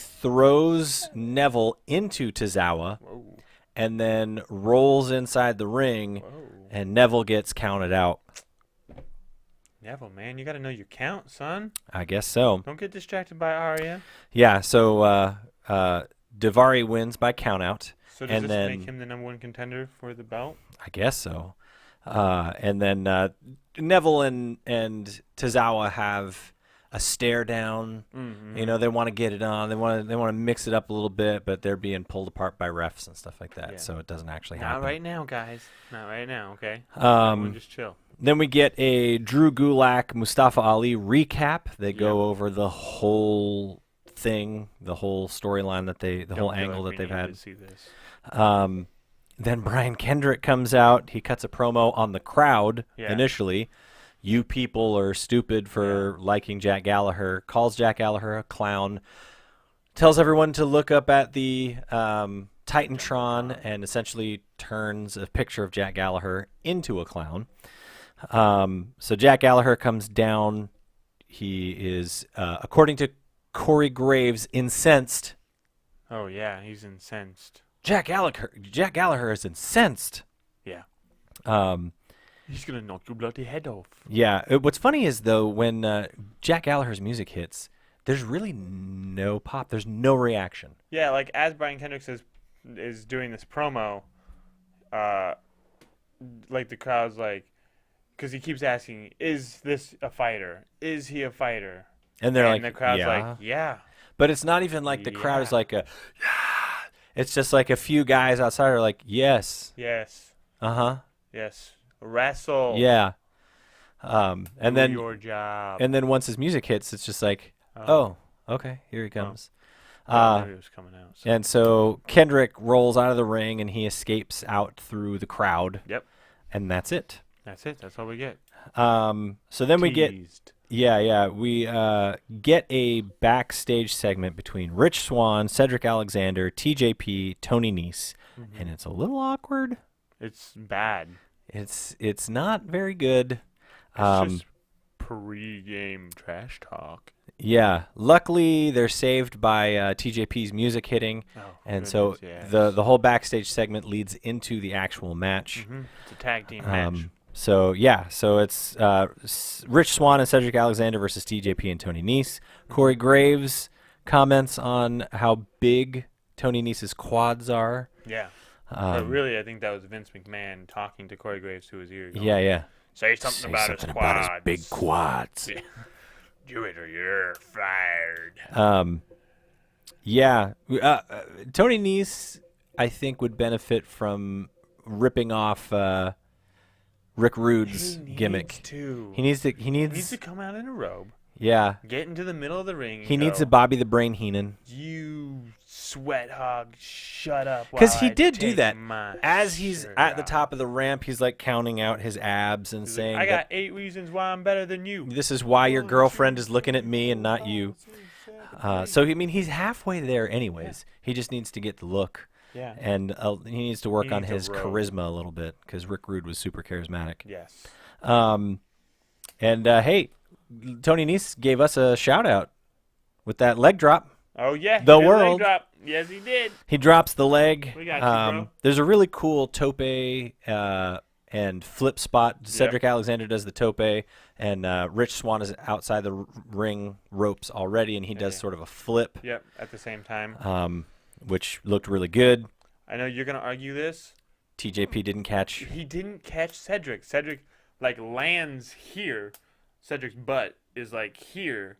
Speaker 1: throws Neville into Tozawa
Speaker 2: Whoa.
Speaker 1: and then rolls inside the ring, and Neville gets counted out.
Speaker 2: Neville, man, you got to know your count, son.
Speaker 1: I guess so.
Speaker 2: Don't get distracted by Arya.
Speaker 1: Yeah, so Davari wins by countout.
Speaker 2: So does
Speaker 1: and
Speaker 2: this
Speaker 1: then,
Speaker 2: make him the #1 contender for the belt?
Speaker 1: I guess so. And then Neville and Tozawa have a stare down.
Speaker 2: Mm-hmm.
Speaker 1: You know, they want to get it on. They want to mix it up a little bit, but they're being pulled apart by refs and stuff like that.
Speaker 2: Yeah.
Speaker 1: So it doesn't actually
Speaker 2: Not
Speaker 1: happen.
Speaker 2: right now, guys. Not right now, okay? Everyone just chill.
Speaker 1: Then we get a Drew Gulak Mustafa Ali recap. They go over the whole thing, the whole storyline the whole angle that they've had.
Speaker 2: To see this.
Speaker 1: Then Brian Kendrick comes out. He cuts a promo on the crowd initially. You people are stupid for liking Jack Gallagher. Calls Jack Gallagher a clown. Tells everyone to look up at the Titantron and essentially turns a picture of Jack Gallagher into a clown. So Jack Gallagher comes down. He is, according to Corey Graves, incensed.
Speaker 2: Oh, yeah, he's incensed.
Speaker 1: Jack Gallagher is incensed.
Speaker 2: Yeah. He's going to knock your bloody head off.
Speaker 1: Yeah. What's funny is, though, when Jack Gallagher's music hits, there's really no pop. There's no reaction.
Speaker 2: Yeah, like as Brian Kendrick is doing this promo, like the crowd's like, because he keeps asking, is this a fighter? Is he a fighter?
Speaker 1: And they're like,
Speaker 2: the crowd's
Speaker 1: yeah.
Speaker 2: like, yeah.
Speaker 1: But it's not even like the crowd is like a, yeah. It's just like a few guys outside are like, yes.
Speaker 2: Yes.
Speaker 1: Uh-huh.
Speaker 2: Yes. Wrestle.
Speaker 1: Yeah. And
Speaker 2: Do
Speaker 1: then
Speaker 2: your job.
Speaker 1: And then once his music hits, it's just like, oh okay, here he comes.
Speaker 2: I knew he was coming out. So.
Speaker 1: And so Kendrick rolls out of the ring and he escapes out through the crowd.
Speaker 2: Yep.
Speaker 1: And that's it.
Speaker 2: That's it. That's all we get.
Speaker 1: So then we get
Speaker 2: Teased.
Speaker 1: we get a backstage segment between Rich Swan, Cedric Alexander, TJP, Tony Nese, and it's a little awkward.
Speaker 2: It's bad.
Speaker 1: It's not very good.
Speaker 2: It's just pre-game trash talk.
Speaker 1: Yeah. Luckily, they're saved by TJP's music hitting, and so the whole backstage segment leads into the actual match.
Speaker 2: It's a tag team match.
Speaker 1: So it's Rich Swan and Cedric Alexander versus TJP and Tony Nese. Corey Graves comments on how big Tony Nese's quads are.
Speaker 2: Yeah. But really, I think that was Vince McMahon talking to Corey Graves to his ear. Going,
Speaker 1: Yeah.
Speaker 2: Say something about his
Speaker 1: big quads.
Speaker 2: Do it or you're fired.
Speaker 1: Tony Nese, I think, would benefit from ripping off Rick Rude's gimmick. He needs
Speaker 2: to come out in a robe.
Speaker 1: Yeah.
Speaker 2: Get into the middle of the ring.
Speaker 1: He needs a Bobby the Brain Heenan.
Speaker 2: You sweat hog, shut up.
Speaker 1: Because he did do that. As he's at the top of the ramp, he's like counting out his abs and saying,
Speaker 2: I got 8 reasons why I'm better than you.
Speaker 1: This is why your girlfriend is looking at me and not you. So, I mean, he's halfway there anyways. He just needs to get the look.
Speaker 2: Yeah.
Speaker 1: And he needs to work on his charisma a little bit because Rick Rude was super charismatic.
Speaker 2: Yes.
Speaker 1: Hey, Tony Nese gave us a shout-out with that leg drop.
Speaker 2: Oh, yeah.
Speaker 1: The world.
Speaker 2: Leg drop. Yes, he did.
Speaker 1: He drops the leg.
Speaker 2: We got you, bro.
Speaker 1: There's a really cool tope and flip spot. Cedric Alexander does the tope, and Rich Swan is outside the ring ropes already, and he does sort of a flip.
Speaker 2: Yep, at the same time.
Speaker 1: Which looked really good.
Speaker 2: I know you're going to argue this.
Speaker 1: TJP didn't catch.
Speaker 2: He didn't catch Cedric. Cedric, lands here. Cedric's butt is, here.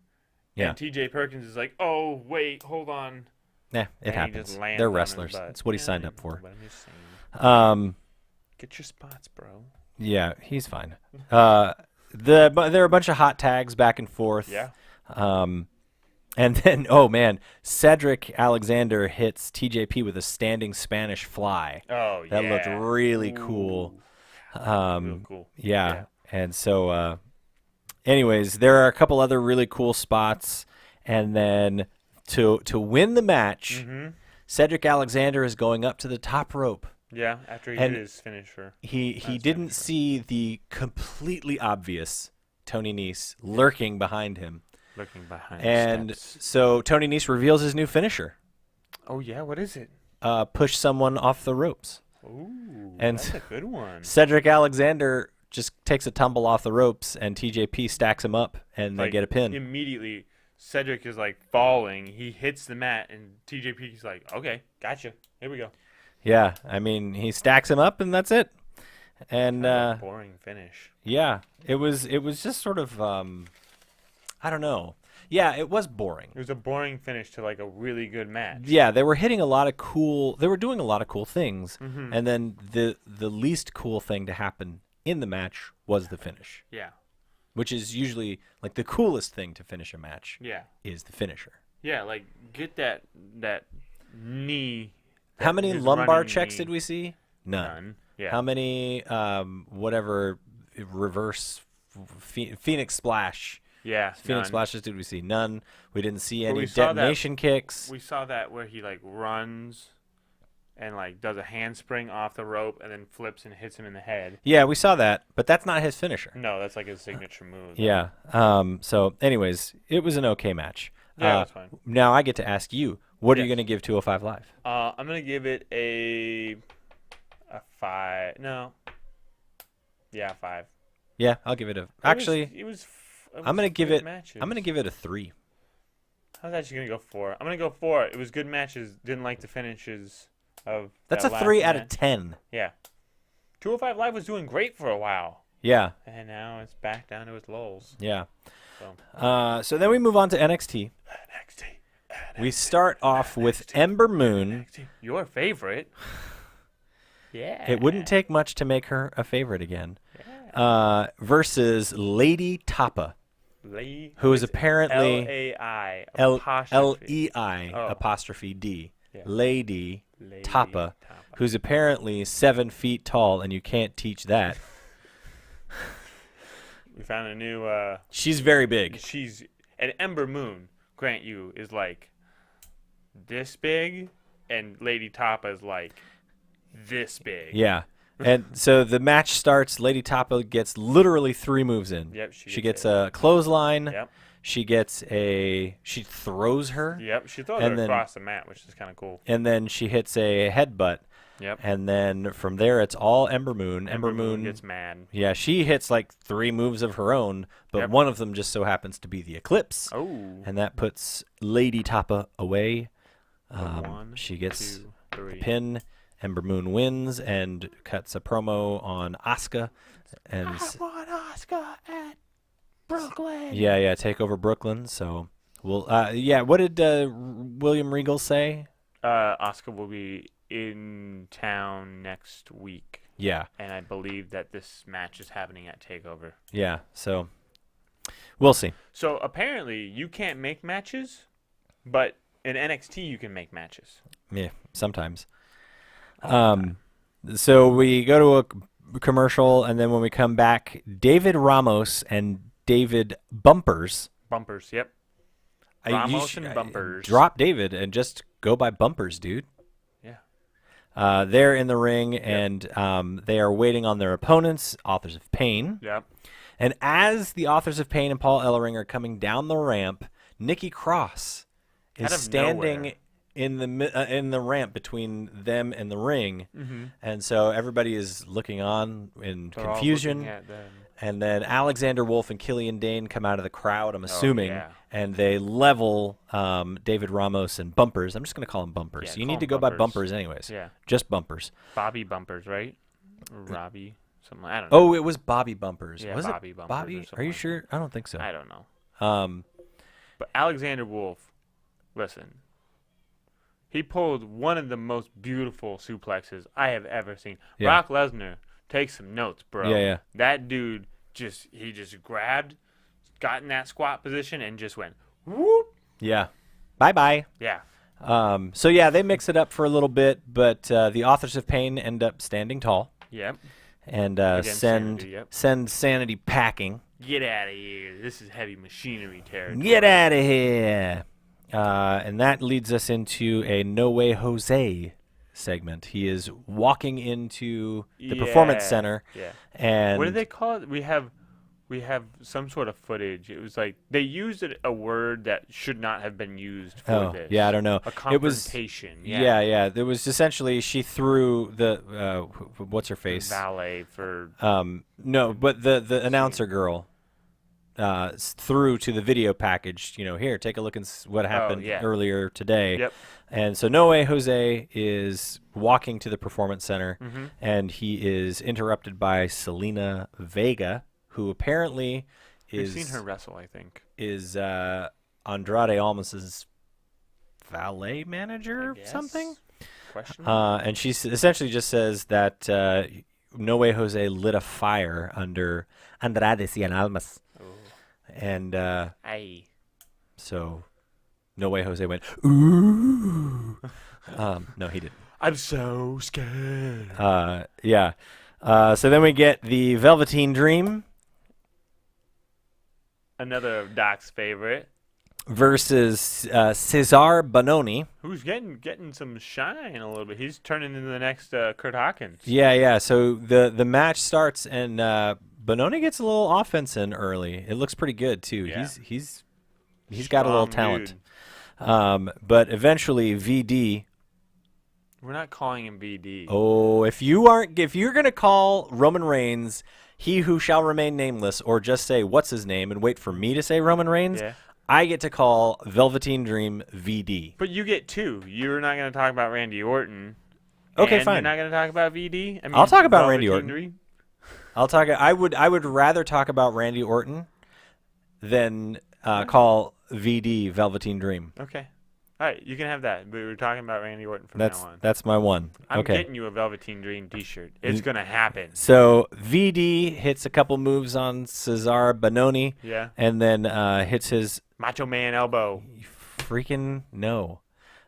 Speaker 1: Yeah.
Speaker 2: And TJ Perkins is like, oh, wait, hold on.
Speaker 1: Yeah, it happens. They're wrestlers. That's what he signed up for.
Speaker 2: But I'm just saying. Get your spots, bro.
Speaker 1: Yeah, he's fine. There are a bunch of hot tags back and forth.
Speaker 2: Yeah.
Speaker 1: And then, oh, man, Cedric Alexander hits TJP with a standing Spanish fly.
Speaker 2: Oh, yeah.
Speaker 1: That looked really cool.
Speaker 2: Real cool.
Speaker 1: Yeah. And so, anyways, there are a couple other really cool spots. And then to win the match, Cedric Alexander is going up to the top rope.
Speaker 2: Yeah, after he did his finisher.
Speaker 1: He didn't see the completely obvious Tony Nese lurking behind him.
Speaker 2: Looking behind
Speaker 1: And
Speaker 2: the steps.
Speaker 1: so Tony Nese reveals his new finisher.
Speaker 2: Oh, yeah? What is it?
Speaker 1: Push someone off the ropes.
Speaker 2: Ooh,
Speaker 1: And
Speaker 2: that's a good one.
Speaker 1: Cedric Alexander just takes a tumble off the ropes, and TJP stacks him up, and they get a pin.
Speaker 2: Immediately, Cedric is like falling. He hits the mat, and TJP's like, okay, gotcha. Here we go.
Speaker 1: Yeah, I mean, he stacks him up, and that's it. And
Speaker 2: Kind of a boring finish.
Speaker 1: yeah, it was just sort of I don't know. Yeah, it was boring.
Speaker 2: It was a boring finish to like a really good match.
Speaker 1: Yeah, they were hitting a lot of cool. They were doing a lot of cool things,
Speaker 2: Mm-hmm.
Speaker 1: and then the least cool thing to happen in the match was the finish,
Speaker 2: Yeah.
Speaker 1: which is usually like the coolest thing to finish a match
Speaker 2: Yeah.
Speaker 1: is the finisher.
Speaker 2: Yeah, like get that knee.
Speaker 1: How many
Speaker 2: his
Speaker 1: lumbar
Speaker 2: running
Speaker 1: checks
Speaker 2: knee.
Speaker 1: did we see? None.
Speaker 2: None. Yeah.
Speaker 1: How many whatever reverse Phoenix splash?
Speaker 2: Yeah.
Speaker 1: Phoenix
Speaker 2: none.
Speaker 1: splashes did we see? None. We didn't see any
Speaker 2: we saw that-
Speaker 1: detonation kicks.
Speaker 2: We saw that where he like runs and like does a handspring off the rope and then flips and hits him in the head.
Speaker 1: Yeah, we saw that, but that's not his finisher.
Speaker 2: No, that's like his signature move.
Speaker 1: Yeah. So, anyways, it was an okay match.
Speaker 2: Yeah, that's fine.
Speaker 1: Now I get to ask you, what are you
Speaker 2: Yes.
Speaker 1: going to give 205 Live?
Speaker 2: I'm gonna give it a 5. No. Yeah, 5.
Speaker 1: Yeah, I'll give it a. Actually, I'm gonna give it. I'm gonna give it a 3.
Speaker 2: I was actually gonna go 4. I'm gonna go 4. It was good matches. Didn't like the finishes of.
Speaker 1: That's
Speaker 2: that
Speaker 1: a
Speaker 2: last
Speaker 1: 3 out of
Speaker 2: match.
Speaker 1: 10.
Speaker 2: Yeah. 205 Live was doing great for a while,
Speaker 1: Yeah,
Speaker 2: and now it's back down to its lulls.
Speaker 1: yeah.
Speaker 2: So.
Speaker 1: So then we move on to NXT.
Speaker 2: NXT.
Speaker 1: We start off with Ember Moon.
Speaker 2: NXT. Your favorite. Yeah.
Speaker 1: It wouldn't take much to make her a favorite again. Versus Lady Thapa, who is apparently
Speaker 2: L-A-I
Speaker 1: L
Speaker 2: apostrophe.
Speaker 1: E-I
Speaker 2: Oh.
Speaker 1: apostrophe D.
Speaker 2: Yeah.
Speaker 1: Lady Thapa,
Speaker 2: Thapa.
Speaker 1: who's apparently 7 feet tall, and you can't teach that.
Speaker 2: We found a new.
Speaker 1: She's very big.
Speaker 2: She's an Ember Moon. Grant you is like this big, and Lady Thapa is like this big.
Speaker 1: Yeah. And so the match starts. Lady Thapa gets literally 3 moves in.
Speaker 2: Yep.
Speaker 1: She gets a clothesline.
Speaker 2: Yep.
Speaker 1: She throws her.
Speaker 2: Yep. She throws
Speaker 1: And
Speaker 2: her
Speaker 1: then-
Speaker 2: across the mat, which is kind of cool.
Speaker 1: And then she hits a headbutt.
Speaker 2: Yep.
Speaker 1: And then from there, it's all Ember Moon. Ember Moon
Speaker 2: gets mad.
Speaker 1: Yeah, she hits like 3 moves of her own, but
Speaker 2: Yep.
Speaker 1: one of them just so happens to be the Eclipse.
Speaker 2: Oh.
Speaker 1: And that puts Lady Thapa away.
Speaker 2: 1,
Speaker 1: She gets
Speaker 2: 2, 3.
Speaker 1: pin. Ember Moon wins and cuts a promo on Asuka. And
Speaker 2: want Asuka at Brooklyn.
Speaker 1: yeah, take over Brooklyn. So we'll what did William Regal say?
Speaker 2: Asuka will be in town next week,
Speaker 1: Yeah,
Speaker 2: and I believe that this match is happening at TakeOver.
Speaker 1: yeah. So we'll see.
Speaker 2: So apparently you can't make matches, but in NXT you can make matches.
Speaker 1: Yeah, sometimes. So we go to a commercial, and then when we come back, David Ramos and David Bumpers.
Speaker 2: Bumpers, yep.
Speaker 1: You
Speaker 2: Ramos and Bumpers.
Speaker 1: Drop David and just go by Bumpers, dude.
Speaker 2: Yeah.
Speaker 1: They're in the ring, and they are waiting on their opponents, Authors of Pain.
Speaker 2: Yep.
Speaker 1: And as the Authors of Pain and Paul Ellering are coming down the ramp, Nikki Cross is
Speaker 2: Out of
Speaker 1: standing
Speaker 2: nowhere.
Speaker 1: in the ramp between them and the ring.
Speaker 2: Mm-hmm.
Speaker 1: And so everybody is looking on in confusion. And then Alexander Wolf and Killian Dane come out of the crowd, I'm assuming,
Speaker 2: yeah.
Speaker 1: and they level David Ramos and Bumpers. I'm just going to call them Bumpers.
Speaker 2: Yeah,
Speaker 1: You
Speaker 2: call
Speaker 1: need to
Speaker 2: them
Speaker 1: go by
Speaker 2: Bumpers.
Speaker 1: Bumpers anyways.
Speaker 2: Yeah.
Speaker 1: Just Bumpers.
Speaker 2: Bobby Bumpers, right? Or Robbie, something like, I don't know.
Speaker 1: Oh, it was Bobby Bumpers.
Speaker 2: Yeah,
Speaker 1: was
Speaker 2: Bobby
Speaker 1: it
Speaker 2: Bumpers or
Speaker 1: Bobby?
Speaker 2: something
Speaker 1: Are you
Speaker 2: like
Speaker 1: sure? I don't think so.
Speaker 2: I don't know. But Alexander Wolf, listen, he pulled one of the most beautiful suplexes I have ever seen.
Speaker 1: Yeah.
Speaker 2: Brock Lesnar, take some notes, bro.
Speaker 1: Yeah.
Speaker 2: That dude just grabbed, got in that squat position, and just went whoop.
Speaker 1: Yeah. Bye-bye.
Speaker 2: Yeah.
Speaker 1: So, yeah, they mix it up for a little bit, but the Authors of Pain end up standing tall
Speaker 2: Yep.
Speaker 1: and
Speaker 2: Against Sanity, yep.
Speaker 1: send Sanity packing.
Speaker 2: Get out of here. This is heavy machinery territory.
Speaker 1: Get out of here. And that leads us into a No Way Jose segment. He is walking into the Performance Center.
Speaker 2: Yeah.
Speaker 1: And
Speaker 2: What do they call it? We have we have some sort of footage. It was like they used a word that should not have been used for this.
Speaker 1: Yeah, I don't know.
Speaker 2: A confrontation.
Speaker 1: Yeah. There was essentially she threw the what's her face?
Speaker 2: Valet for.
Speaker 1: No, but the announcer girl threw to the video package. Here, take a look at what happened earlier today.
Speaker 2: Yep.
Speaker 1: And so No Way Jose is walking to the Performance Center,
Speaker 2: Mm-hmm.
Speaker 1: and he is interrupted by Selena Vega, who apparently
Speaker 2: We've seen her wrestle, I think.
Speaker 1: is Andrade Almas's valet manager or something.
Speaker 2: Question.
Speaker 1: And she essentially just says that No Way Jose lit a fire under Andrade Cien Almas.
Speaker 2: Oh.
Speaker 1: And
Speaker 2: Aye.
Speaker 1: so No Way Jose went, ooh. No, he didn't.
Speaker 2: I'm so scared.
Speaker 1: Yeah. So then we get the Velveteen Dream
Speaker 2: Another of Doc's favorite.
Speaker 1: versus Cesar Bononi.
Speaker 2: Who's getting some shine a little bit. He's turning into the next Kurt Hawkins.
Speaker 1: Yeah. So the match starts, and Bononi gets a little offense in early. It looks pretty good too.
Speaker 2: Yeah.
Speaker 1: He's got a little
Speaker 2: Strong
Speaker 1: talent.
Speaker 2: dude.
Speaker 1: But eventually VD.
Speaker 2: We're not calling him VD.
Speaker 1: Oh, if you're gonna call Roman Reigns he who shall remain nameless, or just say what's his name and wait for me to say Roman Reigns,
Speaker 2: Yeah.
Speaker 1: I get to call Velveteen Dream VD.
Speaker 2: But you get two. You're not going to talk about Randy Orton.
Speaker 1: Okay,
Speaker 2: and
Speaker 1: fine.
Speaker 2: You're not going to talk about VD. I mean,
Speaker 1: I'll talk about Randy
Speaker 2: Velveteen
Speaker 1: Orton.
Speaker 2: Dream?
Speaker 1: I would rather talk about Randy Orton than call VD Velveteen Dream.
Speaker 2: Okay. All right, you can have that. But we're talking about Randy Orton from now on.
Speaker 1: That's my one.
Speaker 2: I'm
Speaker 1: okay.
Speaker 2: getting you a Velveteen Dream T-shirt. It's going to happen.
Speaker 1: So VD hits a couple moves on Cesar Bononi.
Speaker 2: Yeah.
Speaker 1: And then hits his
Speaker 2: Macho Man elbow.
Speaker 1: freaking no.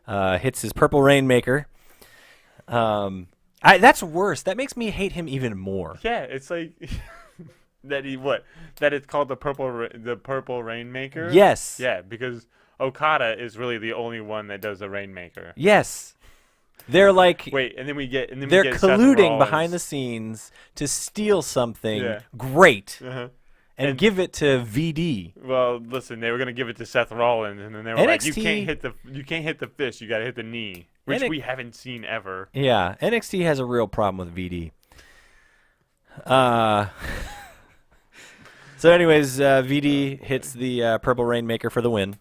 Speaker 1: Hits his Purple Rainmaker. That's worse. That makes me hate him even more.
Speaker 2: Yeah, it's like that it's called the Purple Rainmaker.
Speaker 1: Yes.
Speaker 2: Yeah, because Okada is really the only one that does the Rainmaker.
Speaker 1: Yes. They're like
Speaker 2: Wait, and then we get
Speaker 1: they're
Speaker 2: Seth
Speaker 1: colluding
Speaker 2: Rollins.
Speaker 1: behind the scenes to steal something
Speaker 2: Yeah.
Speaker 1: great
Speaker 2: Uh-huh.
Speaker 1: and give it to VD.
Speaker 2: Well, listen, they were gonna give it to Seth Rollins, and then they were like, "You
Speaker 1: NXT
Speaker 2: can't hit the fist. You gotta hit the knee," which we haven't seen ever.
Speaker 1: Yeah, NXT has a real problem with VD. So anyways, VD hits the Purple Rainmaker for the win.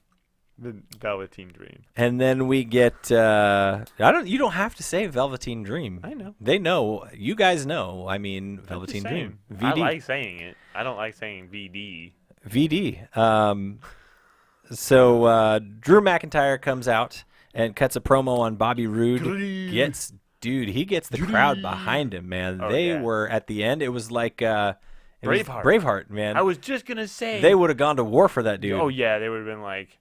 Speaker 2: The Velveteen Dream.
Speaker 1: And then we get you don't have to say Velveteen Dream.
Speaker 2: I know.
Speaker 1: They know. You guys know. I mean Velveteen Dream. VD.
Speaker 2: I like saying it. I don't like saying VD.
Speaker 1: VD. So Drew McIntyre comes out and cuts a promo on Bobby Roode. He gets the crowd behind him, man.
Speaker 2: Oh,
Speaker 1: They
Speaker 2: yeah.
Speaker 1: were at the end. It was like
Speaker 2: Braveheart.
Speaker 1: Braveheart, man.
Speaker 2: I was just gonna say
Speaker 1: They would have gone to war for that dude.
Speaker 2: Oh yeah, they would have been like,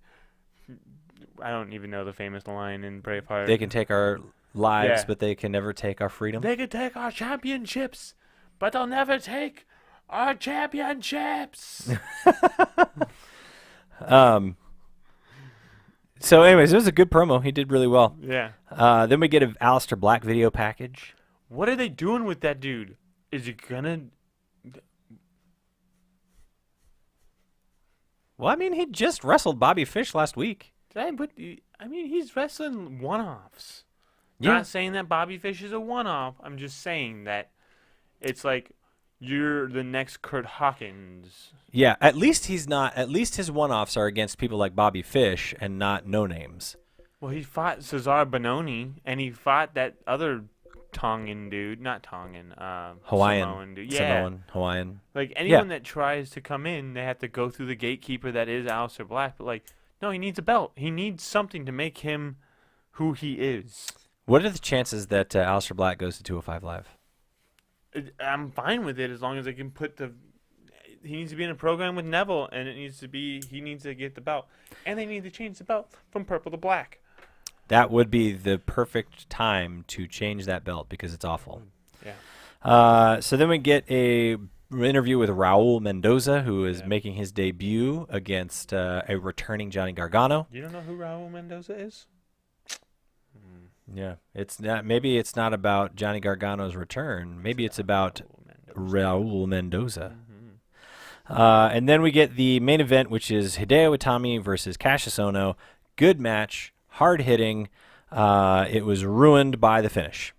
Speaker 2: I don't even know the famous line in Braveheart.
Speaker 1: They can take our lives,
Speaker 2: Yeah.
Speaker 1: but they can never take our freedom.
Speaker 2: They could take our championships, but they'll never take our championships.
Speaker 1: So, anyways, it was a good promo. He did really well.
Speaker 2: Yeah.
Speaker 1: Then we get an Aleister Black video package.
Speaker 2: What are they doing with that dude? Is he gonna?
Speaker 1: Well, I mean, he just wrestled Bobby Fish last week.
Speaker 2: But I mean, he's wrestling one-offs.
Speaker 1: Yeah.
Speaker 2: Not saying that Bobby Fish is a one-off. I'm just saying that it's like you're the next Kurt Hawkins.
Speaker 1: Yeah, at least he's not. At least his one-offs are against people like Bobby Fish and not no-names.
Speaker 2: Well, he fought Cesaro Bononi, and he fought that other Tongan dude. Not Tongan.
Speaker 1: Hawaiian.
Speaker 2: Samoan dude. Yeah.
Speaker 1: Samoan, Hawaiian.
Speaker 2: Like, anyone that tries to come in, they have to go through the gatekeeper that is Aleister Black. But, like, no, he needs a belt. He needs something to make him who he is.
Speaker 1: What are the chances that Aleister Black goes to 205 Live?
Speaker 2: I'm fine with it as long as they can put the... He needs to be in a program with Neville, and he needs to get the belt. And they need to change the belt from purple to black.
Speaker 1: That would be the perfect time to change that belt because it's awful.
Speaker 2: Yeah.
Speaker 1: So then we get a interview with Raul Mendoza, who is making his debut against a returning Johnny Gargano.
Speaker 2: You don't know who Raul Mendoza is?
Speaker 1: Yeah, it's not. Maybe it's not about Johnny Gargano's return. Maybe it's about Raul Mendoza. And then we get the main event, which is Hideo Itami versus Cassius Ohno. Good match, hard hitting. It was ruined by the finish.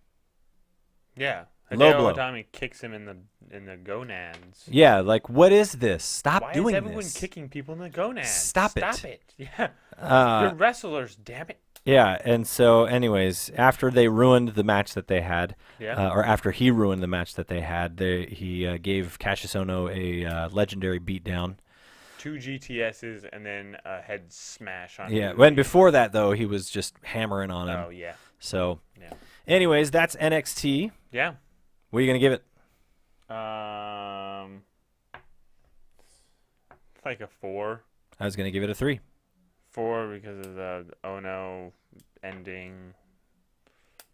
Speaker 2: Yeah.
Speaker 1: Low
Speaker 2: Hideo
Speaker 1: blow.
Speaker 2: Itami kicks him in the gonads.
Speaker 1: Yeah, like what is this? Stop
Speaker 2: Why
Speaker 1: doing
Speaker 2: is everyone
Speaker 1: this.
Speaker 2: kicking people in the gonads?
Speaker 1: Stop it.
Speaker 2: Stop it. Yeah.
Speaker 1: Uh,
Speaker 2: You're wrestlers, damn it.
Speaker 1: Yeah, and so anyways, after they ruined the match that they had,
Speaker 2: Yeah.
Speaker 1: or after he ruined the match that they had, he gave Cassius Ohno a legendary beatdown.
Speaker 2: 2 GTSs and then a head smash on
Speaker 1: Yeah,
Speaker 2: him.
Speaker 1: when before that though, he was just hammering on him.
Speaker 2: Oh yeah.
Speaker 1: So,
Speaker 2: Yeah.
Speaker 1: anyways, that's NXT.
Speaker 2: Yeah.
Speaker 1: What are you gonna give it?
Speaker 2: Like a 4.
Speaker 1: I was gonna give it a 3.
Speaker 2: 4 because of the Ono ending.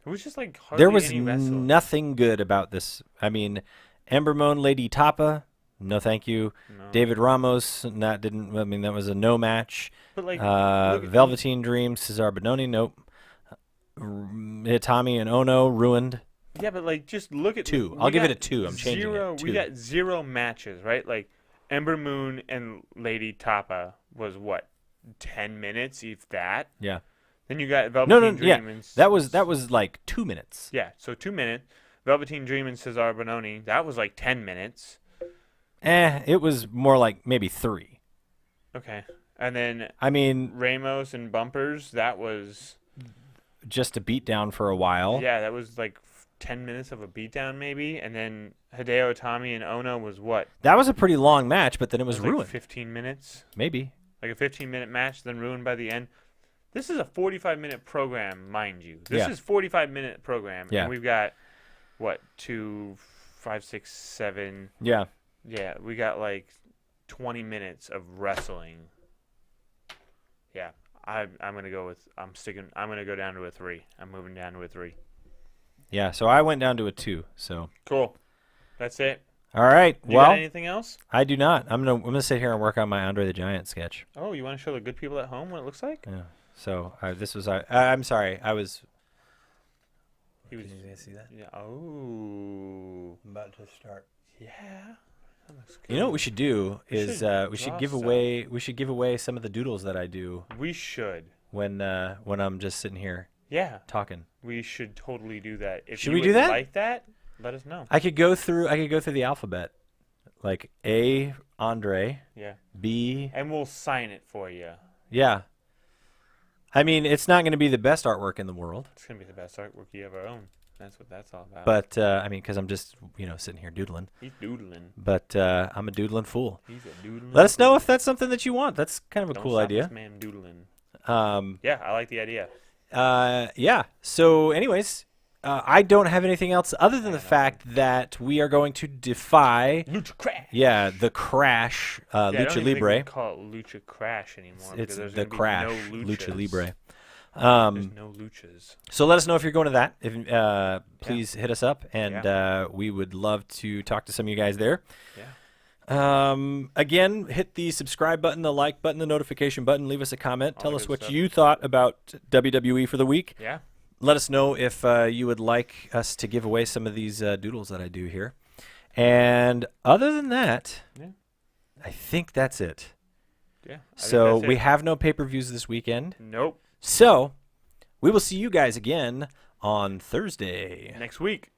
Speaker 2: It was just like hardly
Speaker 1: There was
Speaker 2: any wrestling.
Speaker 1: nothing good about this. I mean, Ember Moon, Lady Thapa, no thank you.
Speaker 2: No.
Speaker 1: David Ramos, that didn't. I mean, that was a no match.
Speaker 2: But like, look at
Speaker 1: Velveteen Dream, Cesaro Bononi, nope. Itami and Ono ruined.
Speaker 2: yeah, but like, just look at
Speaker 1: 2.
Speaker 2: we
Speaker 1: I'll give it
Speaker 2: got
Speaker 1: a 2. I'm changing it. 2.
Speaker 2: We got 0 matches, right? Like, Ember Moon and Lady Thapa was what, 10 minutes, if that.
Speaker 1: Yeah.
Speaker 2: Then you got
Speaker 1: No,
Speaker 2: Velveteen
Speaker 1: yeah.
Speaker 2: Dream and
Speaker 1: That was like 2 minutes.
Speaker 2: yeah, so 2 minutes. Velveteen Dream and Cesaro Bononi, that was like 10 minutes.
Speaker 1: It was more like maybe 3.
Speaker 2: Okay, and then
Speaker 1: I mean,
Speaker 2: Ramos and Bumpers, that was
Speaker 1: just a beat down for a while.
Speaker 2: yeah, that was like 10 minutes of a beatdown maybe, and then Hideo Itami and Ono was what?
Speaker 1: That was a pretty long match, but then it was
Speaker 2: Like
Speaker 1: ruined.
Speaker 2: 15 minutes.
Speaker 1: Maybe.
Speaker 2: Like a 15-minute match, then ruined by the end. This is a 45-minute program, mind you. This
Speaker 1: Yeah.
Speaker 2: is 45-minute program,
Speaker 1: Yeah.
Speaker 2: and we've got what 2, 5, 6, 7.
Speaker 1: Yeah.
Speaker 2: Yeah, we got like 20 minutes of wrestling. Yeah, I'm gonna go with I'm gonna go down to a 3. I'm moving down to a 3.
Speaker 1: Yeah. So I went down to a 2. So.
Speaker 2: Cool. That's it.
Speaker 1: All right.
Speaker 2: You
Speaker 1: Well,
Speaker 2: got anything else?
Speaker 1: I do not. I'm gonna sit here and work on my Andre the Giant sketch.
Speaker 2: Oh, you want to show the good people at home what it looks like?
Speaker 1: Yeah. So this was. I'm sorry. I was.
Speaker 2: He was.
Speaker 1: Can you guys see that?
Speaker 2: Yeah. Oh.
Speaker 1: I'm about to start.
Speaker 2: Yeah. That looks good.
Speaker 1: You know what we should do
Speaker 2: We
Speaker 1: is
Speaker 2: should
Speaker 1: we should
Speaker 2: draw
Speaker 1: give
Speaker 2: stuff.
Speaker 1: away some of the doodles that I do
Speaker 2: We should.
Speaker 1: when I'm just sitting here
Speaker 2: Yeah.
Speaker 1: talking.
Speaker 2: We should totally do that. If
Speaker 1: Should
Speaker 2: you
Speaker 1: we do
Speaker 2: would
Speaker 1: that?
Speaker 2: like that, let us know.
Speaker 1: I could go through the alphabet, like A Andre,
Speaker 2: Yeah.
Speaker 1: B.
Speaker 2: And we'll sign it for you.
Speaker 1: Yeah. I mean, it's not going to be the best artwork in the world,
Speaker 2: It's gonna be the best artwork you ever own. That's what that's all about.
Speaker 1: but I mean, because I'm just sitting here doodling.
Speaker 2: He's doodling.
Speaker 1: But I'm a doodling fool.
Speaker 2: He's a doodling.
Speaker 1: Let us know if that's something that you want. That's kind of a
Speaker 2: Don't
Speaker 1: cool
Speaker 2: stop
Speaker 1: idea.
Speaker 2: This man doodling.
Speaker 1: Um,
Speaker 2: Yeah, I like the idea.
Speaker 1: yeah. So, anyways, I don't have anything else other than the
Speaker 2: I know.
Speaker 1: fact that we are going to defy,
Speaker 2: Lucha Crash.
Speaker 1: yeah, the Crash
Speaker 2: Yeah, I don't
Speaker 1: Lucha
Speaker 2: even think we
Speaker 1: Libre.
Speaker 2: can call it Lucha Crash anymore.
Speaker 1: It's
Speaker 2: because there's
Speaker 1: the
Speaker 2: gonna be
Speaker 1: Crash
Speaker 2: no
Speaker 1: Lucha
Speaker 2: luchas.
Speaker 1: Libre.
Speaker 2: There's no luchas.
Speaker 1: So let us know if you're going to that. If please hit us up, and
Speaker 2: Yeah.
Speaker 1: we would love to talk to some of you guys there.
Speaker 2: Yeah.
Speaker 1: Again, hit the subscribe button, the like button, the notification button. Leave us a comment.
Speaker 2: All
Speaker 1: Tell
Speaker 2: the
Speaker 1: us
Speaker 2: good
Speaker 1: what
Speaker 2: stuff.
Speaker 1: you thought about WWE for the week.
Speaker 2: Yeah.
Speaker 1: Let us know if you would like us to give away some of these doodles that I do here. And other than that,
Speaker 2: Yeah.
Speaker 1: I think that's it.
Speaker 2: Yeah. I think
Speaker 1: So
Speaker 2: that's
Speaker 1: we
Speaker 2: it.
Speaker 1: have no pay-per-views this weekend.
Speaker 2: Nope.
Speaker 1: So we will see you guys again on Thursday.
Speaker 2: Next week.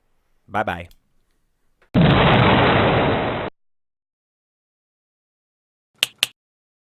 Speaker 1: Bye-bye.